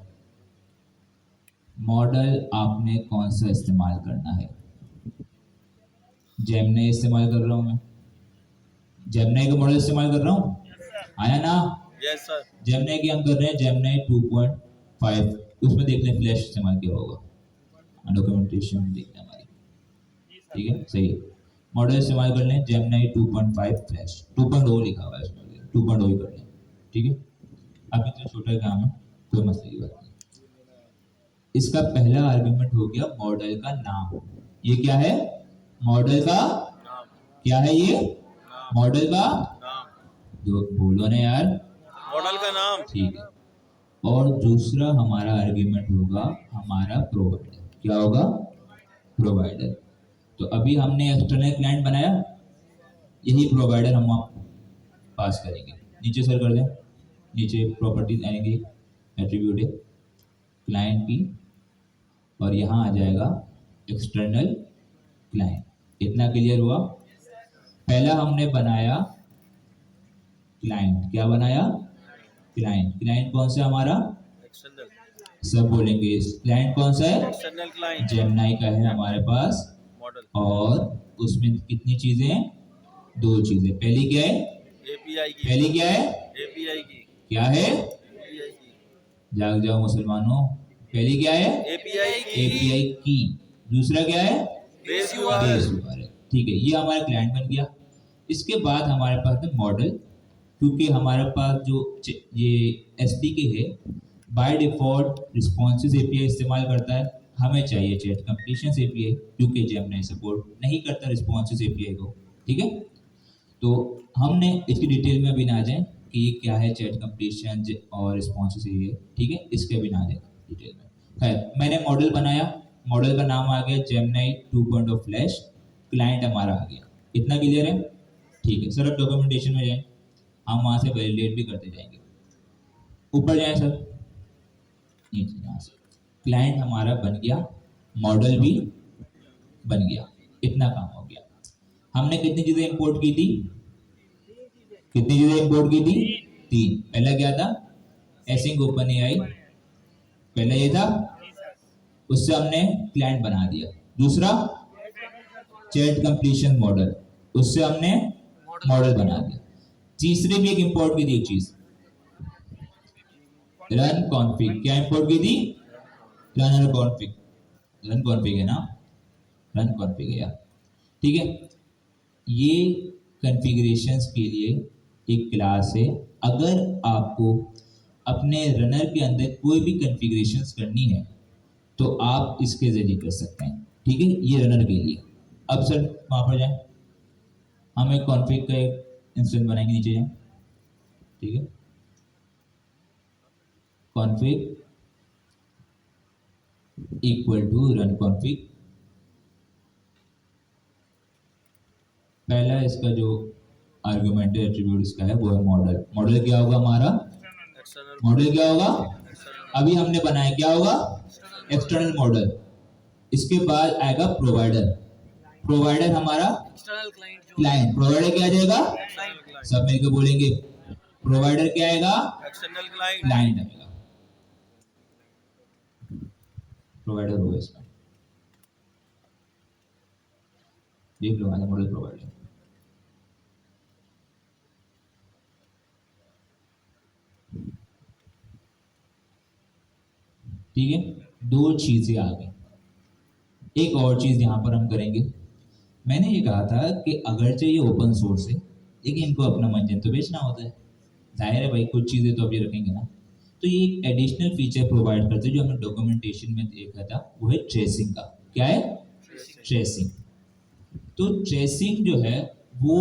मॉडल आपने कौन सा इस्तेमाल करना है? जेमिनी इस्तेमाल कर रहा हूं मैं, जेमिनी का मॉडल इस्तेमाल कर रहा हूं, आया ना? Yes sir. जेमिनी की हम कर रहे हैं जेमिनी 2.5, उसमें देख लें फ्लैश इस्तेमाल किया होगा, डॉक्यूमेंटेशन देखना हमारी, ठीक है, सही है। मॉडल इस्तेमाल कर लें जेमिनी 2.5 फ्लैश, 2.0 लिखा हुआ है इसमें, 2.0 ही कर लें, ठीक है। अब इतना छोटा काम है, कोई मसले की बात नहीं। इसका पहला आर्गुमेंट हो गया मॉडल का नाम। ये क्या है? मॉडल का नाम। क्या है ये? मॉडल का नाम। जो बोलो ना यार, मॉडल का नाम। ठीक है। और दूसरा हमारा आर्गुमेंट होगा हमारा प्रोवाइडर। क्या होगा, प्रोवाइडर। तो अभी हमने एक्सटर्नल क्लाइंट बनाया, यही प्रोवाइडर हम पास करेंगे। नीचे सर कर दें, नीचे प्रॉपर्टीज आएंगी, एट्रीब्यूट है क्लाइंट की, और यहाँ आ जाएगा एक्सटर्नल क्लाइंट। इतना क्लियर हुआ। पहला हमने बनाया क्लाइंट, क्या बनाया, क्लाइंट। क्लाइंट कौन सा हमारा, एक्सटर्नल सब बोलेंगे क्लाइंट कौन सा है, एक्सटर्नल क्लाइंट जेमिनी का है हमारे पास। मॉडल और उसमें कितनी चीजें हैं, दो चीजें। पहली क्या है, एपीआई की पहली क्या है, एपीआई की क्या है, एपीआई की जाग जाओ मुसलमानों, पहली क्या है, एपीआई की एपीआई की। दूसरा क्या है, बेस बेस यूआरएल URL। ठीक है, ये हमारा क्लाइंट बन गया। इसके बाद हमारे पास है मॉडल, क्योंकि हमारे पास जो ये एसडीके है बाय डिफॉल्ट रिस्पॉन्सिव एपीआई इस्तेमाल करता है, हमें चाहिए चैट कंप्लीशन एपीआई, क्योंकि जेमिनी सपोर्ट नहीं करता रिस्पॉन्सिव एपीआई को। ठीक है, तो हमने इसकी डिटेल में अभी ना जाए कि ये क्या है चैट कंप्लीशन और रिस्पॉन्सिव एपीआई। ठीक है, इसके अभी ना जाए डिटेल में। खैर, मैंने मॉडल बनाया, मॉडल का नाम आ गया जेमिनी 2.0 फ्लैश, क्लाइंट हमारा आ गया। इतना क्लियर है। ठीक है सर, अब डॉक्यूमेंटेशन में जाए, हम वहां से वैलिडेट भी करते जाएंगे। ऊपर जाए सर, नीचे यहाँ से क्लाइंट हमारा बन गया, मॉडल भी बन गया। इतना काम हो गया। हमने कितनी चीजें इंपोर्ट की थी, कितनी चीजें इंपोर्ट की थी, तीन। पहला क्या था, एसिंक ओपन एआई, पहला ये था, उससे हमने क्लाइंट बना दिया। दूसरा चैट कंप्लीशन मॉडल, उससे हमने मॉडल बना दिया। तीसरे भी एक इंपोर्ट की थी एक चीज, रन कॉन्फिग। क्या इंपोर्ट की थी, रन कॉन्फिग। रन कॉन्फिग है ना, रन कॉन्फिग है यार। ठीक है, ये कॉन्फ़िगरेशंस के लिए एक क्लास है। अगर आपको अपने रनर के अंदर कोई भी कॉन्फ़िगरेशंस करनी है तो आप इसके जरिए कर सकते हैं। ठीक है, ये रनर के लिए। अब सर वहां पर जाए, हम एक कॉन्फ़िग का एक इंस्टेंस बनाएंगे, नीचे जाए। ठीक है, config equal to run config. पहला इसका जो आर्गुमेंट एट्रीब्यूट इसका है वो है मॉडल। मॉडल क्या होगा हमारा, एक्सटर्नल मॉडल क्या होगा, एक्सटर्नल अभी हमने बनाया क्या होगा, एक्सटर्नल मॉडल। इसके बाद आएगा प्रोवाइडर। प्रोवाइडर हमारा एक्सटर्नल क्लाइंट जो क्लाइंट। प्रोवाइडर क्या आ जाएगा, एक्सटर्नल क्लाइंट सब मिलकर बोलेंगे, प्रोवाइडर क्या आएगा, एक्सटर्नल क्लाइंट क्लाइंट आएगा। प्रोवाइडर होगा इसमें, देख लो हमारा मॉडल प्रोवाइडर। ठीक है, दो चीजें आ गई। एक और चीज यहां पर हम करेंगे, मैंने ये कहा था कि अगरचे ये ओपन सोर्स है, लेकिन इनको अपना मंजन तो बेचना होता है। जाहिर है भाई, कुछ चीजें तो अभी रखेंगे ना। तो ये एक एडिशनल फीचर प्रोवाइड करते हैं जो हमने डॉक्यूमेंटेशन में देखा था, वो है ट्रेसिंग का। क्या है, ट्रेसिंग। तो ट्रेसिंग जो है वो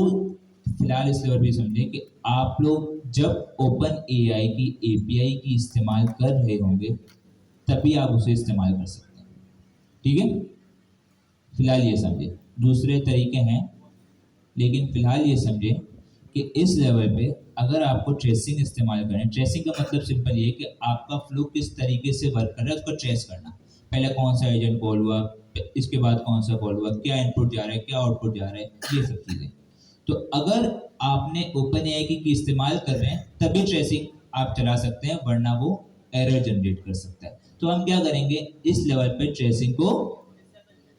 फिलहाल इस लेवल पे समझे कि आप लोग जब ओपन एआई की एपीआई की इस्तेमाल कर रहे होंगे तभी आप उसे इस्तेमाल कर सकते हैं। ठीक है, फिलहाल ये समझे। दूसरे तरीके हैं, लेकिन फिलहाल ये समझे कि इस लेवल पे अगर आपको ट्रेसिंग इस्तेमाल करें, ट्रेसिंग का मतलब सिंपल ये है कि आपका फ्लो किस तरीके से वर्क कर रहा है उसको ट्रेस करना। पहले कौन सा एजेंट कॉल हुआ, इसके बाद कौन सा कॉल हुआ, क्या इनपुट जा रहा है, क्या आउटपुट जा रहा है, ये सब चीजें। तो अगर आपने ओपन एआई की इस्तेमाल कर रहे हैं तभी ट्रेसिंग आप चला सकते हैं, वरना वो एरर जनरेट कर सकता है। तो हम क्या करेंगे, इस लेवल पे ट्रेसिंग को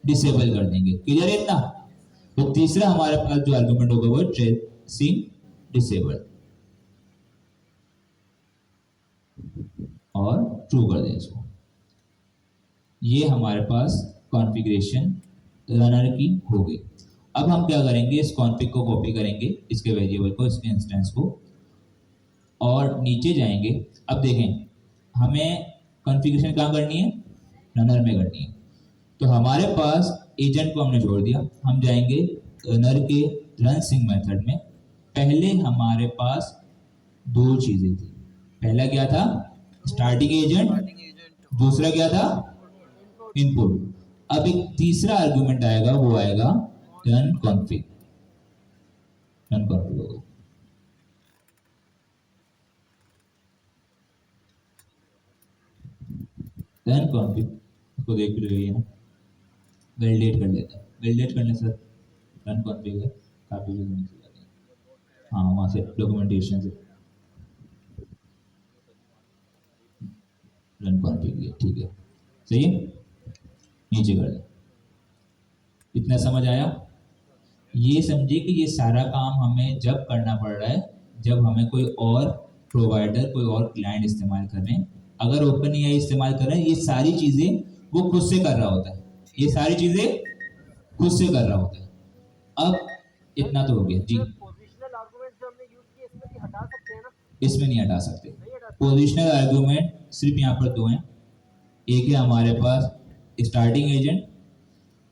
डिसेबल कर देंगे। क्लियर है इतना। तो तीसरा हमारे पास जो आर्गुमेंट होगा वो ट्रेसिंग डिसेबल, और ट्रू कर दें इसको। ये हमारे पास कॉन्फ़िगरेशन रनर की हो गई। अब हम क्या करेंगे, इस कॉन्फ़िग को कॉपी करेंगे, इसके वेरिएबल को, इसके इंस्टेंस को, और नीचे जाएंगे। अब देखें, हमें कॉन्फ़िगरेशन कहाँ करनी है, रनर में करनी है। तो हमारे पास एजेंट को हमने जोड़ दिया। हम जाएंगे रनर के रन सिंक मेथड में। पहले हमारे पास दो चीजें थी। पहला क्या था, स्टार्टिंग एजेंट। दूसरा क्या था, इनपुट। अब एक तीसरा आर्गुमेंट आएगा, वो आएगा रन कॉन्फिग। रन कॉन्फिग होगा, रन कॉन्फिग इसको देख रही है ना, वैलिडेट कर लेते हैं। वैलिडेट करने से रन कॉन्फिग है, काफी चीजें नीचे जाती हैं। हाँ वहां से डॉक्यूमेंटेशन से रन कॉन्फिग है, ठीक है सही है, नीचे कर दे। इतना समझ आया? ये समझिए कि ये सारा काम हमें जब करना पड़ रहा है जब हमें कोई और प्रोवाइडर, कोई और क्लाइंट इस्तेमाल कर रहे हैं। अगर ओपन एआई इस्तेमाल कर रहे हैं, ये सारी चीजें वो खुद से कर रहा होता है, ये सारी चीजें खुद से कर रहा होता है। अब इतना तो हो गया जी। पोजिशनल आर्गुमेंट जो हमने यूज किए इसमें भी हटा सकते हैं ना? इसमें नहीं हटा सकते। नहीं हटा सकते। पोजिशनल आर्गुमेंट सिर्फ यहाँ पर दो हैं, एक है हमारे पास स्टार्टिंग एजेंट,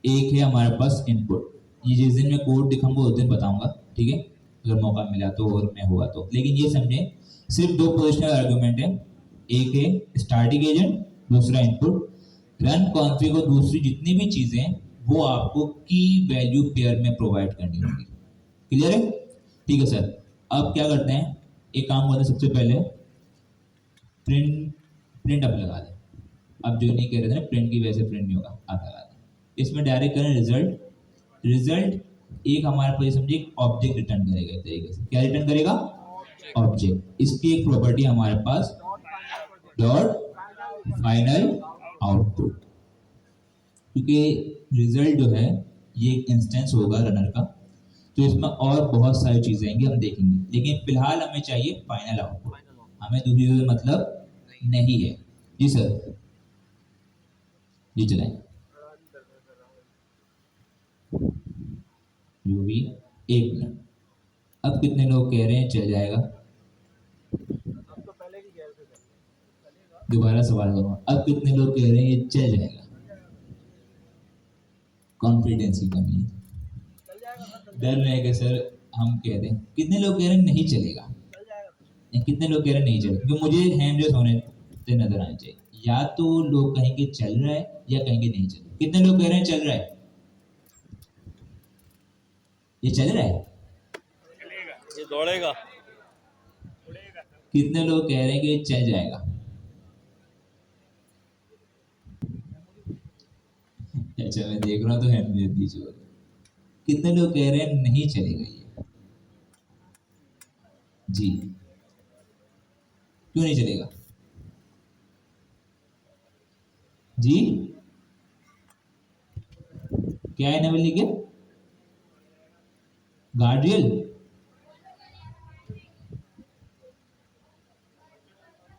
एक है हमारे पास इनपुट। ये जिस दिन मैं कोड दिखाऊंगा उस दिन बताऊंगा, ठीक है, अगर मौका मिला तो और मैं हुआ तो। लेकिन ये समझें सिर्फ दो पोजिशनल आर्गुमेंट है, एक है स्टार्टिंग एजेंट, दूसरा इनपुट। रन कॉन्फिग और दूसरी जितनी भी चीजें हैं वो आपको की वैल्यू पेयर में प्रोवाइड करनी होगी। क्लियर है? ठीक है सर। अब क्या करते हैं, एक काम करते हैं, सबसे पहले प्रिंट अप लगा दें। अब जो नहीं कह रहे थे ना प्रिंट की वजह से प्रिंट नहीं होगा, आप लगा दें। इसमें डायरेक्ट करें रिजल्ट। रिजल्ट एक हमारे पास समझिए एक ऑब्जेक्ट रिटर्न करेगा। इस तरीके से क्या रिटर्न करेगा? ऑब्जेक्ट। इसकी एक प्रॉपर्टी हमारे पास डॉट फाइनल आउटपुट, क्योंकि रिजल्ट जो है ये एक इंस्टेंस होगा रनर का, तो इसमें और बहुत सारी चीजें आएंगी, हम देखेंगे। लेकिन फिलहाल हमें चाहिए फाइनल आउटपुट, हमें दूसरी चीजों से मतलब नहीं है। जी सर, जी चलाएं। UV 1 minute. अब कितने लोग कह रहे हैं चल जाएगा? हम तो पहले भी गए थे सर। दोबारा सवाल करूंगा, अब कितने लोग कह रहे हैं ये चल जाएगा? कॉन्फिडेंस की कमी है, चल जाएगा सर, डर रहेगा सर हम कह दें। कितने लोग कह रहे हैं नहीं चलेगा? चल जाएगा। या कितने लोग कह रहे हैं नहीं चलेगा? क्योंकि मुझे हैंड रेस होने से नजर आने चाहिए। या तो लोग कहेंगे चल रहा है या कहेंगे नहीं चल रहा। कितने लोग कह रहे हैं चल रहा है? ये चल रहा है? ये दौड़ेगा। कितने लोग कह रहे हैं कि ये चल जाएगा? अच्छा मैं देख रहा हूँ तो हैंड रेस दीजिए। कितने लोग कह रहे हैं नहीं चलेगा ये? जी, क्यों नहीं चलेगा जी? क्या है नवल लिखे? गार्डियल।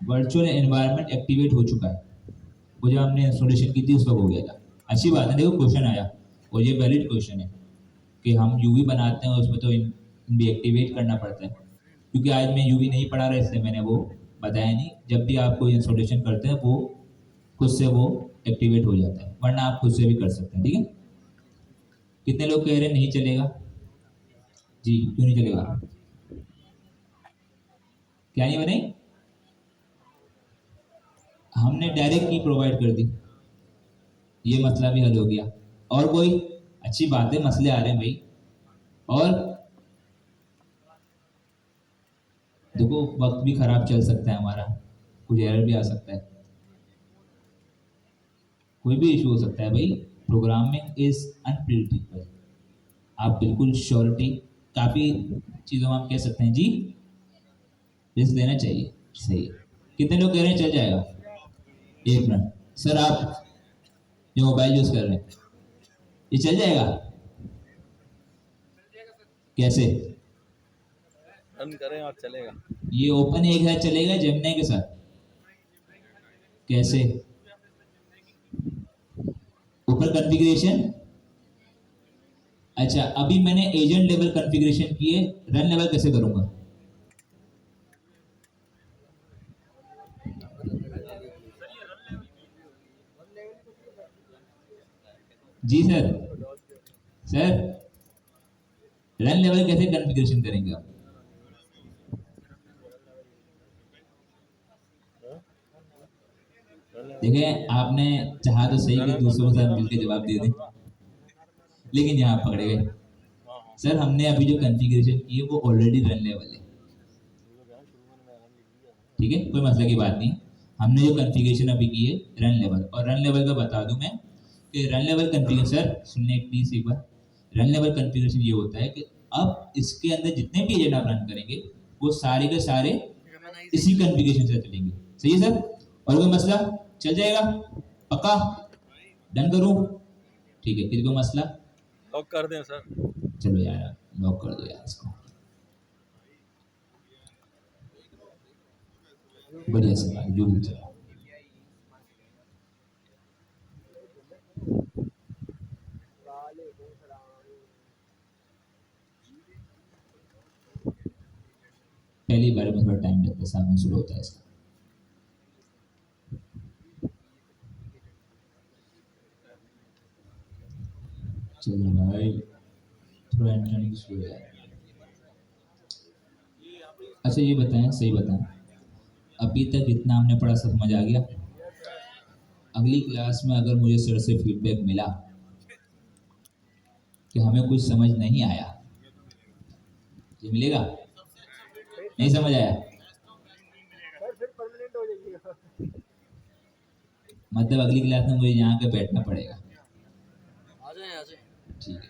वर्चुअल एनवायरनमेंट एक्टिवेट हो चुका है, वो जब हमने इंस्टॉलेशन की थी उस वक्त हो गया था। अच्छी बात है, देखो क्वेश्चन आया और ये वैलिड क्वेश्चन है कि हम यूवी बनाते हैं उसमें तो भी एक्टिवेट करना पड़ता है। क्योंकि आज मैं यूवी नहीं पढ़ा रहा इसलिए मैंने वो बताया नहीं। जब भी आप कोई इंस्टॉलेशन करते हैं वो खुद से वो एक्टिवेट हो जाता है, वरना आप खुद से भी कर सकते हैं, ठीक है। कितने लोग कह रहे हैं नहीं चलेगा जी? क्यों नहीं चलेगा? क्या नहीं बने? हमने डायरेक्ट की प्रोवाइड कर दी, ये मसला भी हल हो गया। और कोई अच्छी बात है, मसले आ रहे हैं भाई। और देखो वक्त भी खराब चल सकता है हमारा, कुछ एरर भी आ सकता है, कोई भी इशू हो सकता है भाई। Programming is unpredictable. आप बिल्कुल श्योरिटी, काफी चीजों में आप कह सकते हैं जी रिस्क लेना चाहिए, सही है। कितने लोग कह रहे हैं चल जाएगा? 1 मिनट सर, आप जो मोबाइल यूज कर रहे हैं ये चल जाएगा? कैसे? रन करें और चलेगा। ये ओपन एक है चलेगा जेमिनी के साथ? कैसे? ऊपर कॉन्फ़िगरेशन। अच्छा अभी मैंने एजेंट लेवल कॉन्फ़िगरेशन किए, रन लेवल कैसे करूंगा? जी सर, सर रन लेवल कैसे कॉन्फ़िगरेशन करेंगे आप? रन देखें आपने चाहा तो सही कि दूसरों के साथ मिलकर जवाब दे दें, लेकिन यहाँ आप पकड़े गए। सर हमने अभी जो कॉन्फ़िगरेशन की है वो ऑलरेडी रन लेवल है, ठीक है, कोई मसले की बात नहीं। हमने जो कॉन्फ़िगरेशन अभी की है रन लेवल, और रन लेवल का बता दूं मैं कि रन लेवल कॉन्फ़िगरेशन, सर सुनने प्लीज एक बार, रन लेवल कॉन्फ़िगरेशन ये होता है कि अब इसके अंदर जितने भी एजेंट आप रन करेंगे वो सारे के सारे इसी कॉन्फ़िगरेशन से चलेंगे। सही है सर? और कोई मसला? चल जाएगा पक्का? डन करूं? ठीक है, किसी को मसला? लॉक कर दें सर। चलो यार लॉक कर दो यार इसको, बढ़िया से बात जो भी चला। पहली बार में थोड़ा टाइम लगता है, सामने शुरू होता है इसका। चलो भाई थोड़ा इंटरनेट स्लो है। अच्छा ये बताएं, सही बताएं, अभी तक जितना हमने पढ़ा सब समझ आ गया? अगली क्लास में अगर मुझे सर से फीडबैक मिला कि हमें कुछ समझ नहीं आया, ये मिलेगा? नहीं समझ आया सर फिर परमानेंट हो जाइएगा। मतलब अगली क्लास में मुझे यहाँ पे बैठना पड़ेगा? आ जाए ठीक है।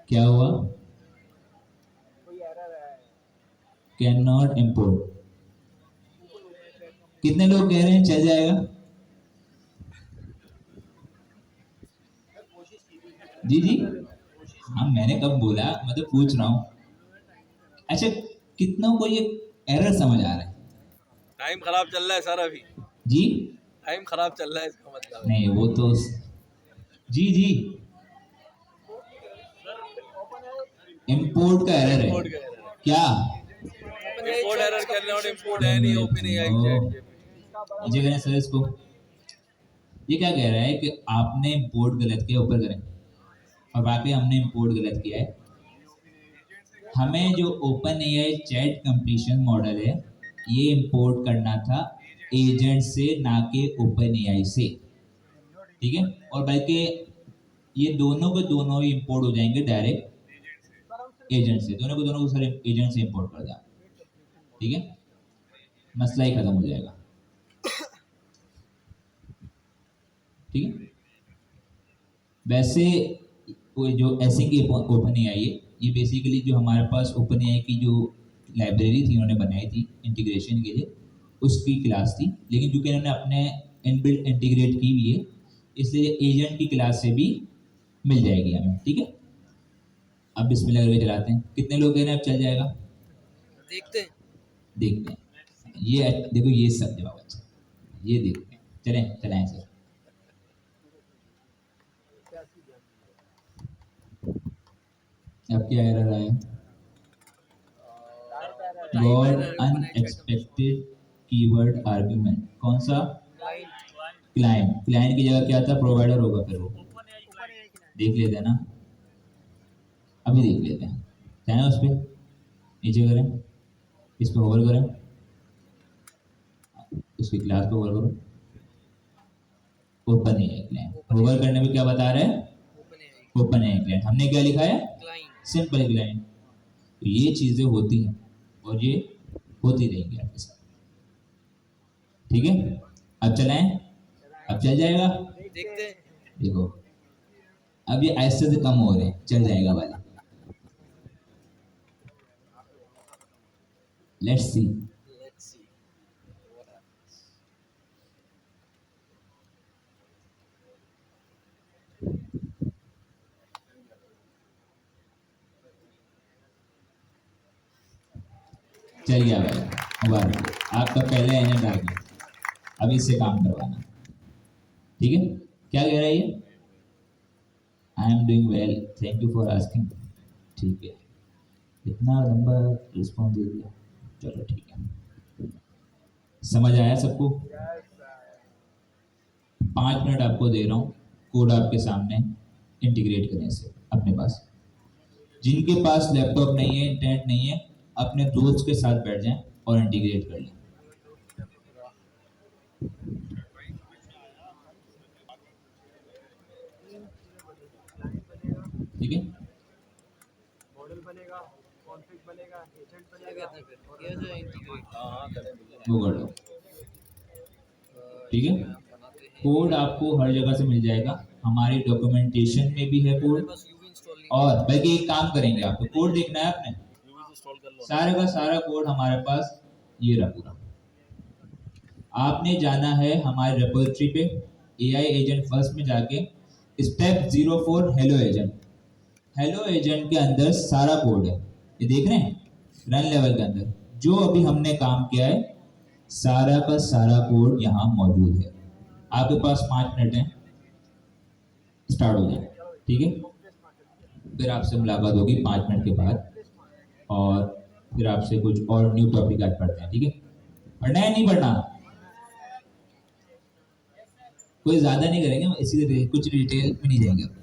क्या हुआ? कोई एरर है। Can not import. कितने लोग कह रहे हैं चल जाएगा? जी जी हाँ, मैंने कब बोला, मतलब पूछ रहा हूँ। अच्छा कितनों को ये एरर समझ आ रहा है? टाइम खराब चल रहा है सर अभी। जी टाइम खराब चल रहा है इसका मतलब है। नहीं वो तो जी जी इम्पोर्ट का एरर है Import का error है। क्या? इंपोर्ट एरर कर रहे हैं, इंपोर्ट है नहीं, ओपन एआई चैट। नीचे करें सर इसको। ये क्या कह रहा है कि आपने इम्पोर्ट गलत किया, ऊपर करें, और वाकई हमने इम्पोर्ट गलत किया है। हमें जो open AI chat completion model है ये इंपोर्ट करना था एजेंट से, ना कि ओपन एआई से, ठीक है? और बल्कि ये दोनों के दोनों ही इंपोर्ट हो जाएंगे डायरेक्ट एजेंट से, दोनों को सर एजेंट से इंपोर्ट कर दें, ठीक है, मसला ही खत्म हो जाएगा, ठीक है? वैसे वो जो ऐसे की ओपन एआई है ये बेसिकली जो हमारे पास ओपन एआई की जो लाइब्रेरी थी उन्होंने बनाई थी इंटीग्रेशन के लिए, उसकी क्लास थी, लेकिन क्योंकि इन्होंने अपने इनबिल्ट इंटीग्रेट की हुई है इसलिए एजेंट की क्लास से भी मिल जाएगी हमें, ठीक है? अब बिस्मिल्लाह करके चलाते हैं। कितने लोग कह रहे हैं अब चल जाएगा? देखते हैं। देखते हैं। ये देखो ये सब जवाब अच्छा, ये देखते हैं, चलें चलाएं सर। अब क्या एरर आया? गॉड अनएक्सपेक्टेड कीवर्ड आर्गुमेंट, कौन सा? क्लाइंट। क्लाइंट की जगह क्या था? प्रोवाइडर होगा, फिर वो देख लेते हैं ना, अभी देख लेते हैं। चाहे उस पर नीचे करें, इस पर होवर करें, उसकी क्लास को होवर करो, ओपन है क्लाइंट। होवर करने में क्या बता रहे हैं? ओपन है क्लाइंट। हमने क्या लिखा है? Simple client. तो ये चीजें होती हैं और ये होती रहेंगी आपके साथ, ठीक है? अब चलाएं, अब चल जाएगा? देखते हैं। देखो अब ये ऐसे से कम हो रहे हैं, चल जाएगा वाले। Let's see. Let's see what happens. चल गया भाई, मुबारक, आपका पहले एजेंट आ गया, अब इससे काम करवाना, ठीक है? क्या कह रहा है ये? I am doing well, thank you for asking. ठीक है, इतना लंबा रिस्पॉन्स दे दिया, चलो ठीक है, समझ आया सबको? 5 मिनट आपको दे रहा हूँ, कोड आपके सामने इंटीग्रेट करें इसे अपने पास। जिनके पास लैपटॉप नहीं है, इंटरनेट नहीं है, अपने दोस्त के साथ बैठ जाएं और इंटीग्रेट कर लें। ठीक है, मॉडल बनेगा, कॉन्फ़िग बनेगा, एजेंट क्या बनेगा। कहते हैं फिर किया जाए इंटीग्रेट। हाँ करें वो कर लो। ठीक है, इसमें हम बनाते हैं कोड आपको हर जगह से मिल जाएगा, हमारी डॉक्यूमेंटेशन में भी है हमारे कोड। पास यूवी इंस्टॉल नहीं और बल्कि एक काम करेंगे, आपको कोड देखना है आपने, यूवी इंस्टॉल कर लो सारे का सारा कोड हमारे पास ये रहा पूरा। आपने जाना है हमारे रेपोजिटरी पे, AI एजेंट फर्स्ट में जाके step 04 hello agent. Hello agent के अंदर सारा कोड है, ये देख रहे हैं रन लेवल के अंदर जो अभी हमने काम किया है, सारा का सारा कोड यहाँ मौजूद है। आपके पास 5 मिनट हैं, स्टार्ट हो जाए। ठीक है, फिर आपसे मुलाकात होगी 5 मिनट के बाद, और फिर आपसे कुछ और न्यू टॉपिक आज पढ़ते हैं। ठीक है, पढ़ना है नहीं पढ़ना, कोई ज्यादा नहीं करेंगे, इसी कुछ डिटेल में नहीं जाएंगे,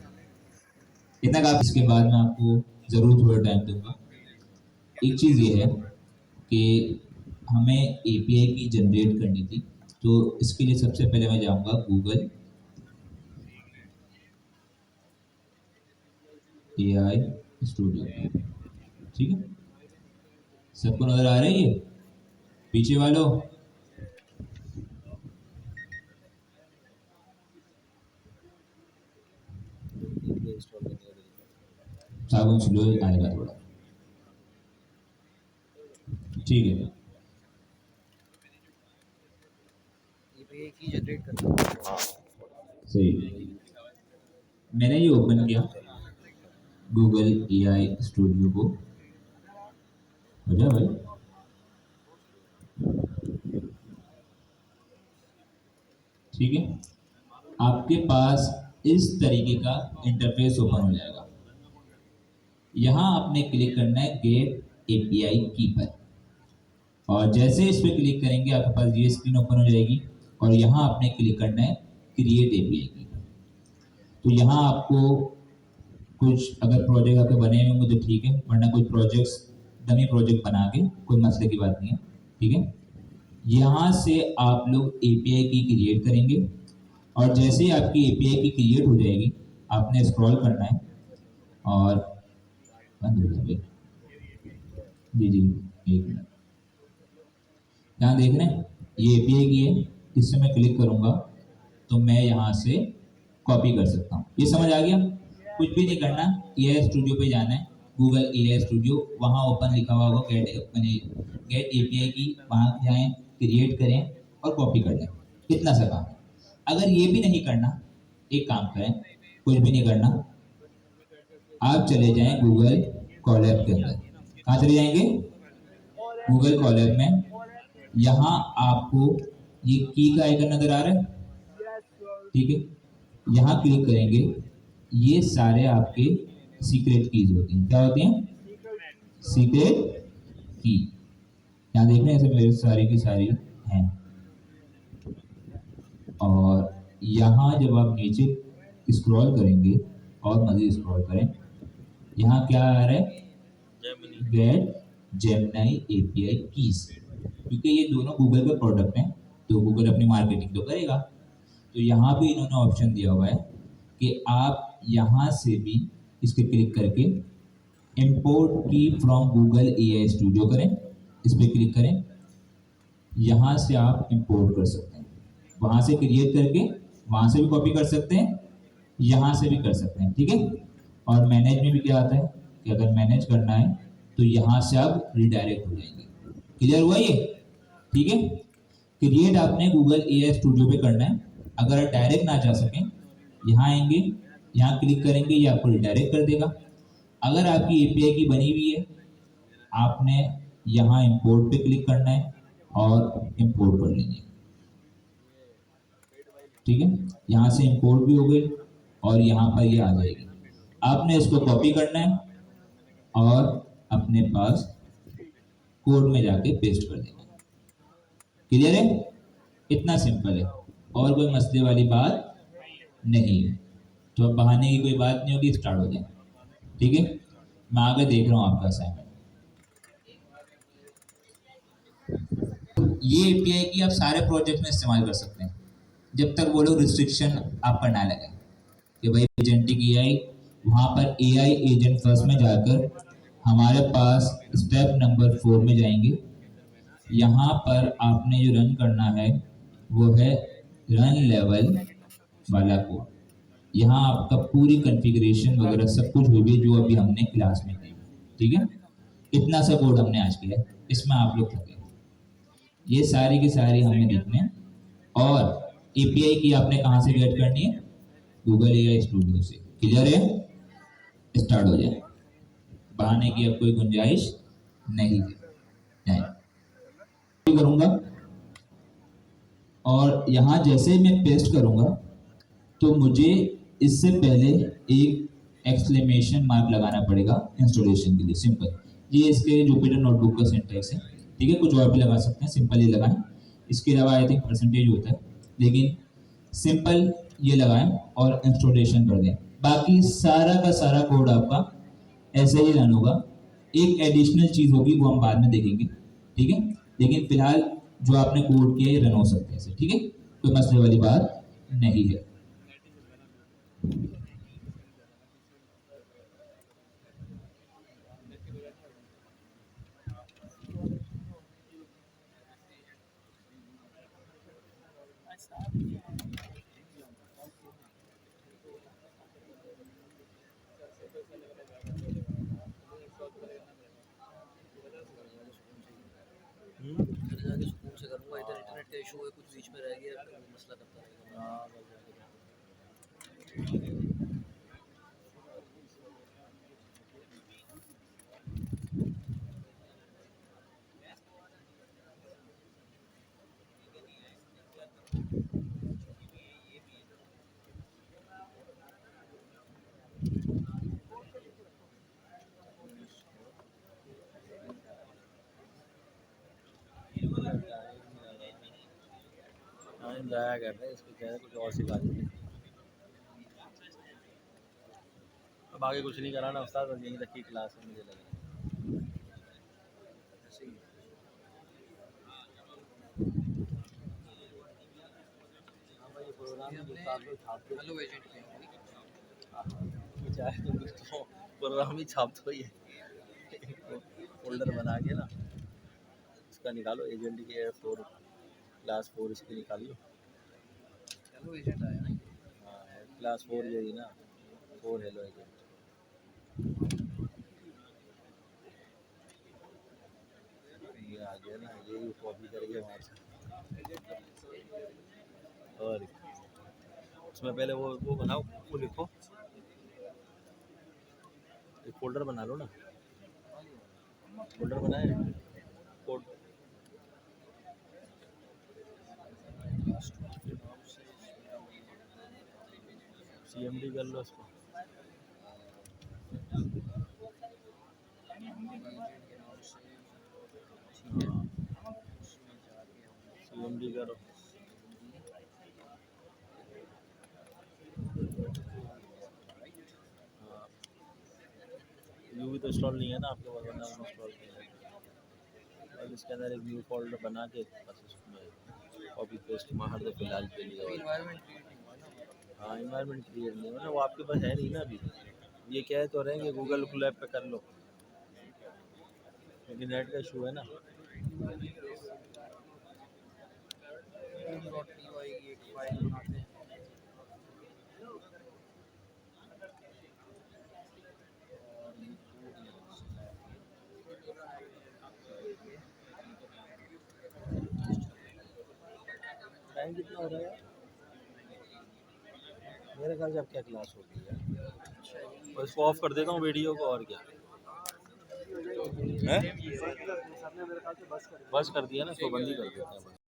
इतना काफी। इसके बाद मैं आपको जरूर थोड़ा टाइम दूंगा। एक चीज ये है कि हमें API की जनरेट करनी थी, तो इसके लिए सबसे पहले मैं जाऊंगा गूगल AI स्टूडियो। ठीक है, सबको नजर आ रही है पीछे वालों? इंस्टॉल करने का। साबुन स्लो आएगा थोड़ा। ठीक है, ये की जनरेट करना है। सही। मैंने ये ओपन किया गूगल AI स्टूडियो को, हो जाए भाई। ठीक है, आपके पास इस तरीके का इंटरफेस ओपन हो जाएगा। यहाँ आपने क्लिक करना है गेट API की पर, और जैसे इस पर क्लिक करेंगे आपके पास ये स्क्रीन ओपन हो जाएगी, और यहाँ आपने क्लिक करना है क्रिएट API की। तो यहाँ आपको कुछ अगर प्रोजेक्ट आपके बने हुए होंगे तो ठीक है, वरना कुछ प्रोजेक्ट्स डमी प्रोजेक्ट बना के कोई मसले की बात नहीं है। ठीक है, यहाँ से आप लोग API की क्रिएट करेंगे, और जैसे ही आपकी API की क्रिएट हो जाएगी आपने स्क्रॉल करना है, और बंद हो जाए जी जी, एक मिनट। यहाँ देख रहे हैं ये API की है, इससे मैं क्लिक करूँगा तो मैं यहाँ से कॉपी कर सकता हूँ। ये समझ आ गया? कुछ भी नहीं करना, AI स्टूडियो पे जाना है, गूगल AI स्टूडियो, वहाँ ओपन लिखा हुआ होगा गेट API की, वहाँ जाएं, क्रिएट करें और कॉपी कर लें। इतना सा काम है। अगर ये भी नहीं करना, एक काम करें, कुछ भी नहीं करना, आप चले जाएं गूगल कॉलैब के अंदर। कहाँ चले जाएंगे? गूगल कॉलैब में। यहाँ आपको ये की का आइकन नजर आ रहा है, ठीक है, यहाँ क्लिक करेंगे। ये सारे आपके सीक्रेट कीज होती हैं। क्या होती हैं? सीक्रेट की। यहाँ देख रहे हैं, ऐसे मेरे सारी की सारी हैं। और यहाँ जब आप नीचे स्क्रॉल करेंगे और मजीद स्क्रॉल करें, यहाँ क्या आ रहा है? Get Gemini API keys. क्योंकि ये दोनों गूगल के प्रोडक्ट हैं, तो गूगल अपनी मार्केटिंग तो करेगा। तो यहाँ भी इन्होंने ऑप्शन दिया हुआ है कि आप यहाँ से भी इस पर क्लिक करके इंपोर्ट की फ्रॉम गूगल AI स्टूडियो करें, इस पर क्लिक करें, यहाँ से आप इंपोर्ट कर सकते हैं, वहाँ से क्रिएट करके वहाँ से भी कॉपी कर सकते हैं, यहाँ से भी कर सकते हैं। ठीक है, और मैनेज में भी क्या आता है कि अगर मैनेज करना है तो यहाँ से आप रिडायरेक्ट हो जाएंगे। क्लियर हुआ ये? ठीक है, क्रिएट आपने गूगल AI स्टूडियो पे करना है। अगर डायरेक्ट ना जा सकें, यहाँ आएंगे, यहाँ क्लिक करेंगे, ये आपको रिडायरेक्ट कर देगा। अगर आपकी API की बनी हुई है, आपने यहाँ इंपोर्ट पे क्लिक करना है और इंपोर्ट कर लेंगे। ठीक है, यहाँ से इंपोर्ट भी हो गई और यहाँ पर ये आ जाएगी। आपने इसको कॉपी करना है और अपने पास कोड में जाके पेस्ट कर देना है। क्लियर है? इतना सिंपल है, और कोई मसले वाली बात नहीं है। तो अब बहाने की कोई बात नहीं होगी, स्टार्ट हो जाए। ठीक है, मैं आगे देख रहा हूँ आपका असाइनमेंट। ये API की आप सारे प्रोजेक्ट में इस्तेमाल कर सकते हैं, जब तक वो लोग रिस्ट्रिक्शन आप पर ना लगे कि भाई एजेंटिक AI वहां पर AI एजेंट फर्स्ट में जाकर हमारे पास स्टेप नंबर 4 में जाएंगे। यहाँ पर आपने जो रन करना है वो है रन लेवल वाला कोड। यहाँ आपका पूरी कॉन्फ़िगरेशन वगैरह सब कुछ होगी जो अभी हमने क्लास में की, ठीक है। इतना सा कोड हमने आज किया है, इसमें आप लोग थके। ये सारी की सारी हमें देखने हैं। और API की आपने कहाँ से गेट करनी है? गूगल AI स्टूडियो से। क्लियर है? स्टार्ट हो जाए, बहाने की अब कोई गुंजाइश नहीं है। करूंगा और यहाँ जैसे मैं पेस्ट करूंगा तो मुझे इससे पहले एक एक्सक्लेमेशन मार्क लगाना पड़ेगा इंस्टॉलेशन के लिए। सिंपल, ये इसके जुपिटर नोटबुक का सिंटैक्स है, ठीक है। कुछ और भी लगा सकते हैं, सिंपल ये लगाएं। इसके अलावा आई थिंक परसेंटेज होता है, लेकिन सिंपल ये लगाएं और इंस्टॉलेशन कर दें। बाकी सारा का सारा कोड आपका ऐसे ही रन होगा। एक एडिशनल चीज होगी वो हम बाद में देखेंगे, ठीक है। लेकिन फिलहाल जो आपने कोड किया है रन हो सकता है ऐसे, ठीक है। कोई मसले वाली बात नहीं है। घर जाके सुकून से करूँगा। इधर इंटरनेट का इशू है, कुछ बीच में रह गया तो मसला करता रहेगा। टाइम जाया कर रहे हैं, इसको क्या है कुछ और सिखा देते। अब आगे कुछ नहीं कराना उस्ताद, बस यहीं तक की क्लास है मुझे लग रहा है। ऐसे ही हाँ भाई, प्रोग्राम हेलो एजेंट पे चाहे तो प्रोग्राम ही छाप दो। ये फोल्डर बना के ना इसका निकालो, एजेंट की 4 क्लास 4 इसकी निकाल लो। हेलो एजेंट आया ना। हाँ, क्लास 4 यही ना, 4 हेलो एजेंट। ये आ गया ना, यही कॉपी करके वहाँ से। और उसमें पहले वो बनाओ, वो लिखो, एक फोल्डर बना लो ना। फोल्डर बनाए कोड CMD कर लो इसको। CMD करो। व्यू भी तो इंस्टॉल नहीं है ना आपके पास, वरना इंस्टॉल किया है। और इसके अंदर एक न्यू फोल्डर बना के बस उसमें कॉपी पेस्ट मार दो फिलहाल के लिए। हाँ, इन्वायरमेंट क्रिएट नहीं है ना, वो आपके पास है नहीं ना अभी। ये क्या है तो रहेंगे गूगल लैब पे कर लो, क्योंकि नेट का इशू है ना। टाइम कितना हो रहा है? मेरे ख्याल से अब क्या क्लास होगी है, और इसको ऑफ कर देता हूँ वीडियो को। और क्या है, बस कर दिया ना, इसको बंद ही कर देता हूँ।